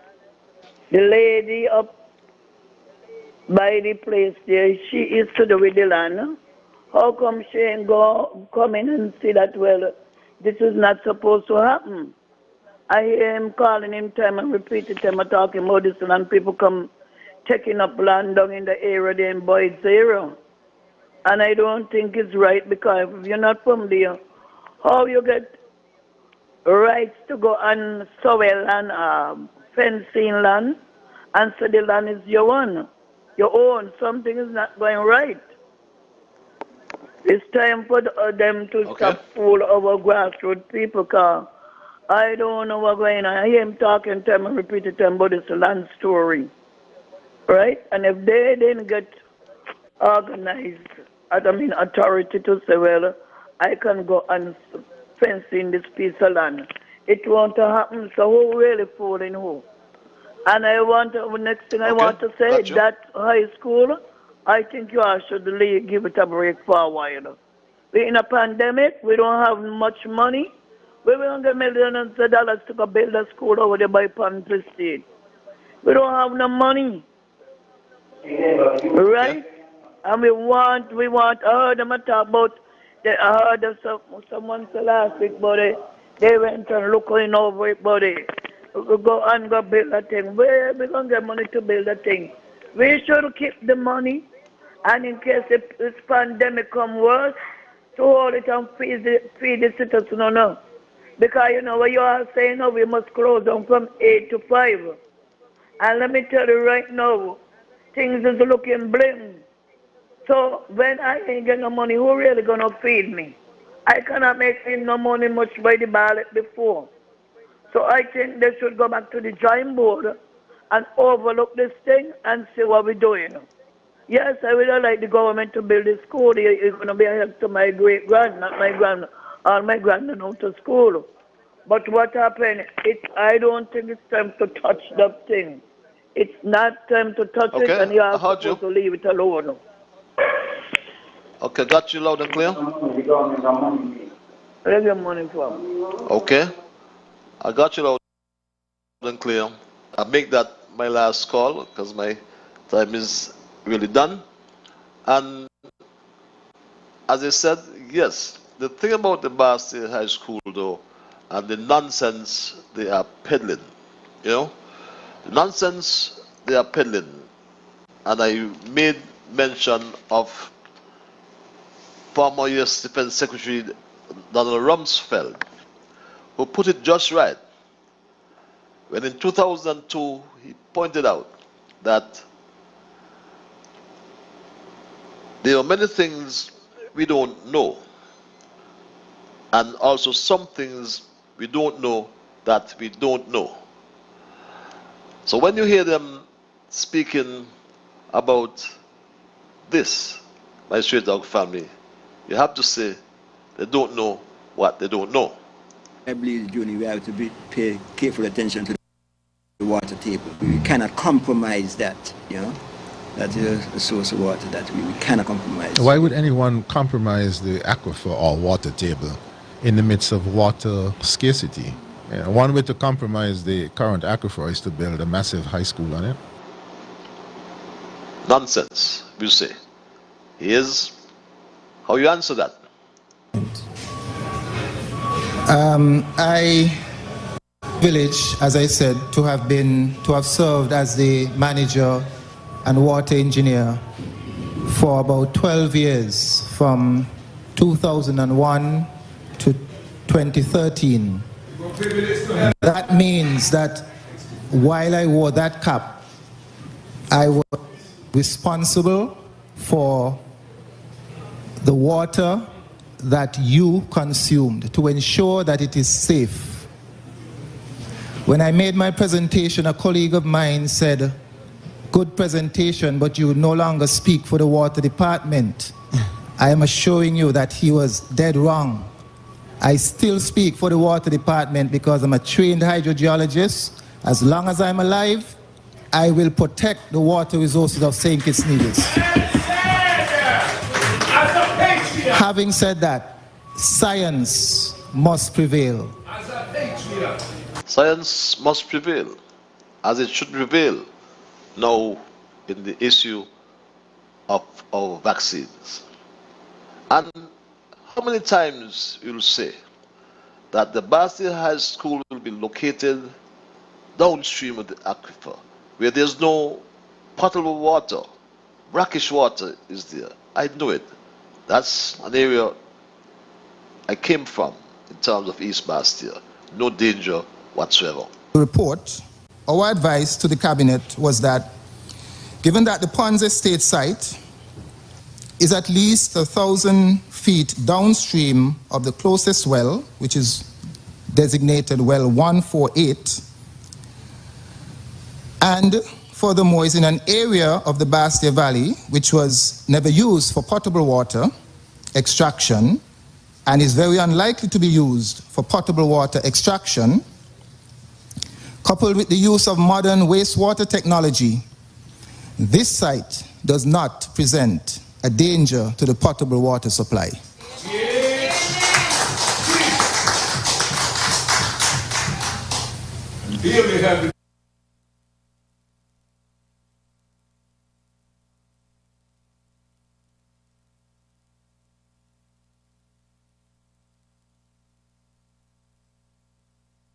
The lady up by the place there, she is to do with the land. How come she ain't come in and see that, well, this is not supposed to happen? I hear him calling him time and repeating time and talking about this, and people come taking up land down in the area there in Boyd's area. And I don't think it's right, because if you're not from there, how you get rights to go on soil land, fencing land, and so the land is your own. Something is not going right. It's time for them to stop fool over grassroots people, because I don't know what's going on. I hear him talking to him and repeating to him about this land story. Right? And if they didn't get organized, authority to say, well, I can go and fence in this piece of land. It won't happen, so who really fooling who? And next thing I want to say, that high school, I think you all should give it a break for a while. We're in a pandemic, we don't have much money. We don't get millions of dollars to go build a school over there by Pantry State. We don't have no money. Right? And we want, I heard them talk about, I heard someone say last week, but they went and looking over it, but we go and go build a thing. Where we going to get money to build a thing? We should keep the money, and in case this pandemic come worse, to hold it and feed the citizens, no. Because, what you are saying now, we must close down from 8 to 5. And let me tell you right now, things is looking blim. So when I ain't get no money, who really going to feed me? I cannot make no money much by the ballot before. So I think they should go back to the drawing board and overlook this thing and see what we're doing. Yes, I would like the government to build a school. It's going to be a help to my great-grand, not my grand, all my grand out to school. But what happened, I don't think it's time to touch that thing. It's not time to touch it, and you are supposed to leave it alone. Okay, got you loud and clear? Where's your money from? Okay, I got you loud and clear. I make that my last call because my time is really done. And as I said, yes, the thing about the Bastille High School though, and the nonsense they are peddling, the nonsense they are peddling, and I made mention of former U.S. Defense Secretary Donald Rumsfeld, who put it just right when in 2002 he pointed out that there are many things we don't know, and also some things we don't know that we don't know. So when you hear them speaking about this, my Straight Dog family, you have to say they don't know what they don't know. I believe, Junior, we have to pay careful attention to the water table. We cannot compromise that, That is a source of water that we cannot compromise. Why would anyone compromise the aquifer or water table in the midst of water scarcity? One way to compromise the current aquifer is to build a massive high school on it. Nonsense, you say. Here's how you answer that. I village, as I said, to have served as the manager and water engineer for about 12 years, from 2001 to 2013. That means that while I wore that cap, I was responsible for the water that you consumed to ensure that it is safe. When I made my presentation, a colleague of mine said, "Good presentation, but you no longer speak for the water department." I am assuring you that he was dead wrong. I still speak for the water department because I'm a trained hydrogeologist. As long as I'm alive, I will protect the water resources of St. Kitts Nevis. Having said that, science must prevail. Science must prevail, as it should prevail now in the issue of our vaccines. And how many times you'll say that the Bastille High School will be located downstream of the aquifer, where there's no potable water, brackish water is there. I know it. That's an area I came from in terms of East Bastille. No danger whatsoever. The report, our advice to the cabinet was that, given that the Ponds Estate site is at least 1,000 feet downstream of the closest well, which is designated well 148, and furthermore, is in an area of the Bastia Valley which was never used for potable water extraction and is very unlikely to be used for potable water extraction, coupled with the use of modern wastewater technology, this site does not present a danger to the potable water supply.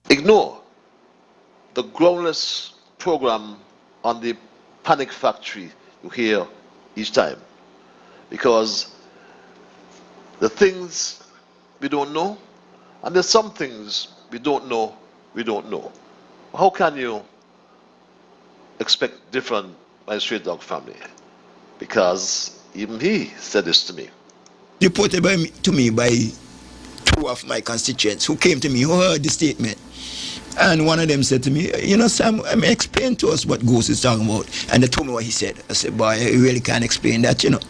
Ignore the groundless program on the panic factory you hear each time, because the things we don't know, and there's some things we don't know. How can you expect different by Straight Dog family? Because even he said this to me. Reported to me by two of my constituents who came to me, who heard the statement. And one of them said to me, you know, Sam, explain to us what Ghost is talking about. And they told me what he said. I said, boy, I really can't explain that, you know.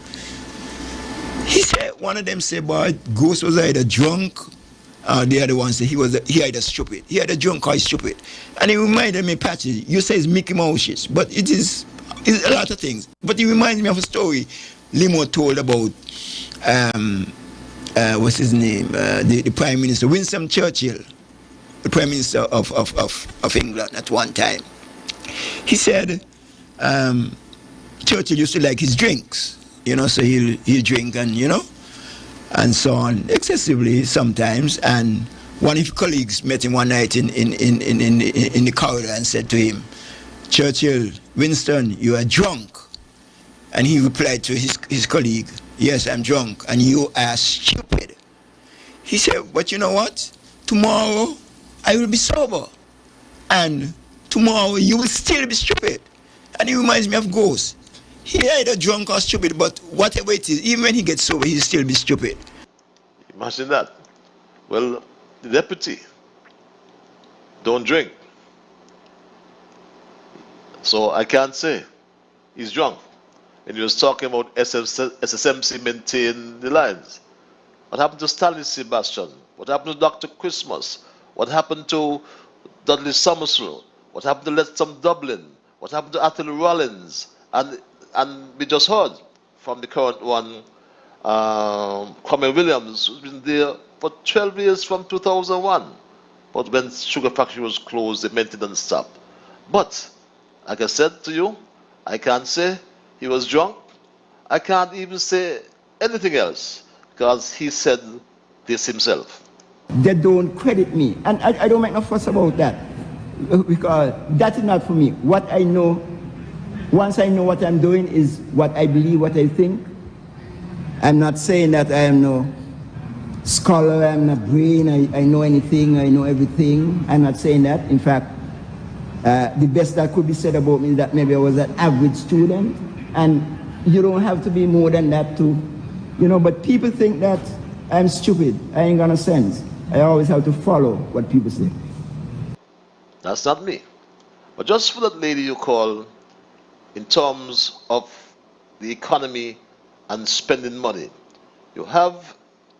He said, one of them said, boy, Ghost was either drunk, the other one said he either stupid. He either drunk or he's stupid. And he reminded me, Patchy, you say it's Mickey Mouse, but it's a lot of things. But he reminds me of a story Limo told about, what's his name, the Prime Minister, Winston Churchill, the Prime Minister of England at one time. He said Churchill used to like his drinks, you know, so he'll drink and, you know, and so on, excessively sometimes. And one of his colleagues met him one night in the corridor and said to him, Churchill, Winston, you are drunk. And he replied to his colleague, yes, I'm drunk, and you are stupid. He said, but you know what? Tomorrow I will be sober, and tomorrow you will still be stupid. And he reminds me of Ghost. He either drunk or stupid, but whatever it is, even when he gets sober, he'll still be stupid. Imagine that. Well, the deputy don't drink, so I can't say he's drunk. And he was talking about SSMC maintain the lines. What happened to Stanley Sebastian? What happened to Dr. Christmas? What happened to Dudley Somerset? What happened to Letsom Dublin? What happened to Atherley Rollins? And we just heard from the current one, Kwame Williams, who's been there for 12 years from 2001. But when Sugar Factory was closed, the maintenance stopped. But, like I said to you, I can't say he was drunk. I can't even say anything else, because he said this himself. They don't credit me, and I don't make no fuss about that, because that is not for me. What I know, once I know what I'm doing, is what I believe, what I think. I'm not saying that I am no scholar, I'm not brain, I know anything, I know everything. I'm not saying that. In fact, the best that could be said about me is that maybe I was an average student, and you don't have to be more than that to, you know, but people think that I'm stupid. I ain't got no sense. I always have to follow what people say. That's not me. But just for that lady you call, in terms of the economy and spending money, you have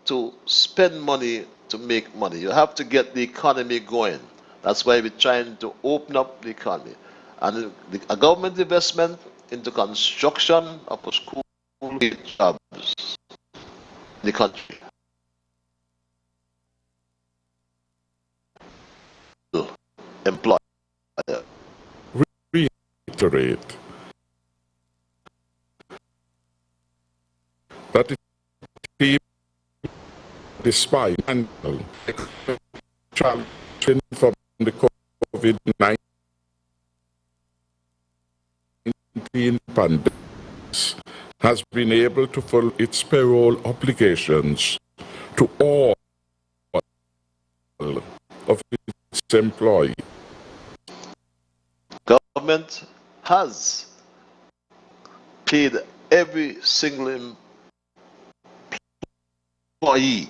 to spend money to make money. You have to get the economy going. That's why we're trying to open up the economy. And a government investment into construction of a school jobs in the country. Employer. Reiterate that it is despite and from the COVID-19 pandemic has been able to fulfill its payroll obligations to all of its employees. Government has paid every single employee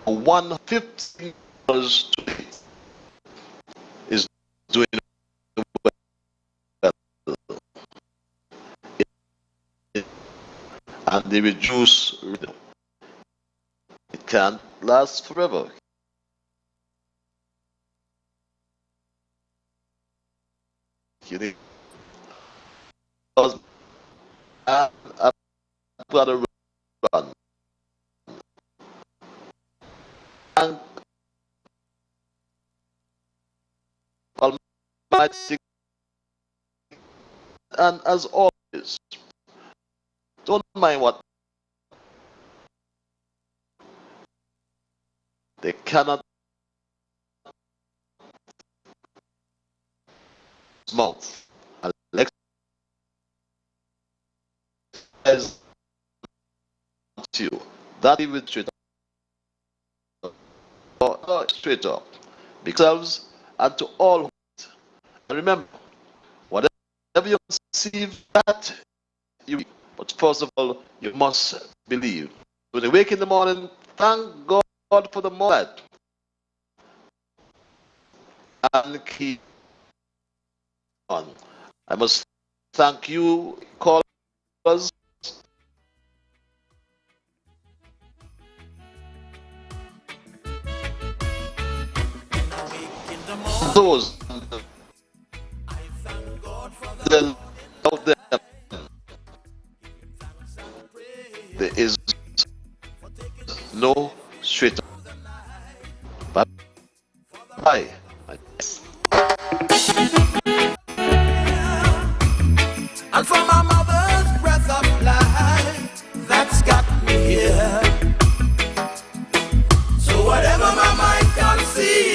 $150 to pay. Is doing well. the reduced rhythm. It can't last forever. You need I've got to run. And Almighty, and as always, don't mind what they cannot mouth. Alexa is to you. That even straight up. Because and to all. And remember, whatever you conceive that you, but first of all, you must believe. When you wake in the morning, thank God for the morning and keep on. I must thank you, callers. Those out there, there is no straight up. Bye bye. And from my mother's breath of life, that's got me here. So whatever my mind can see.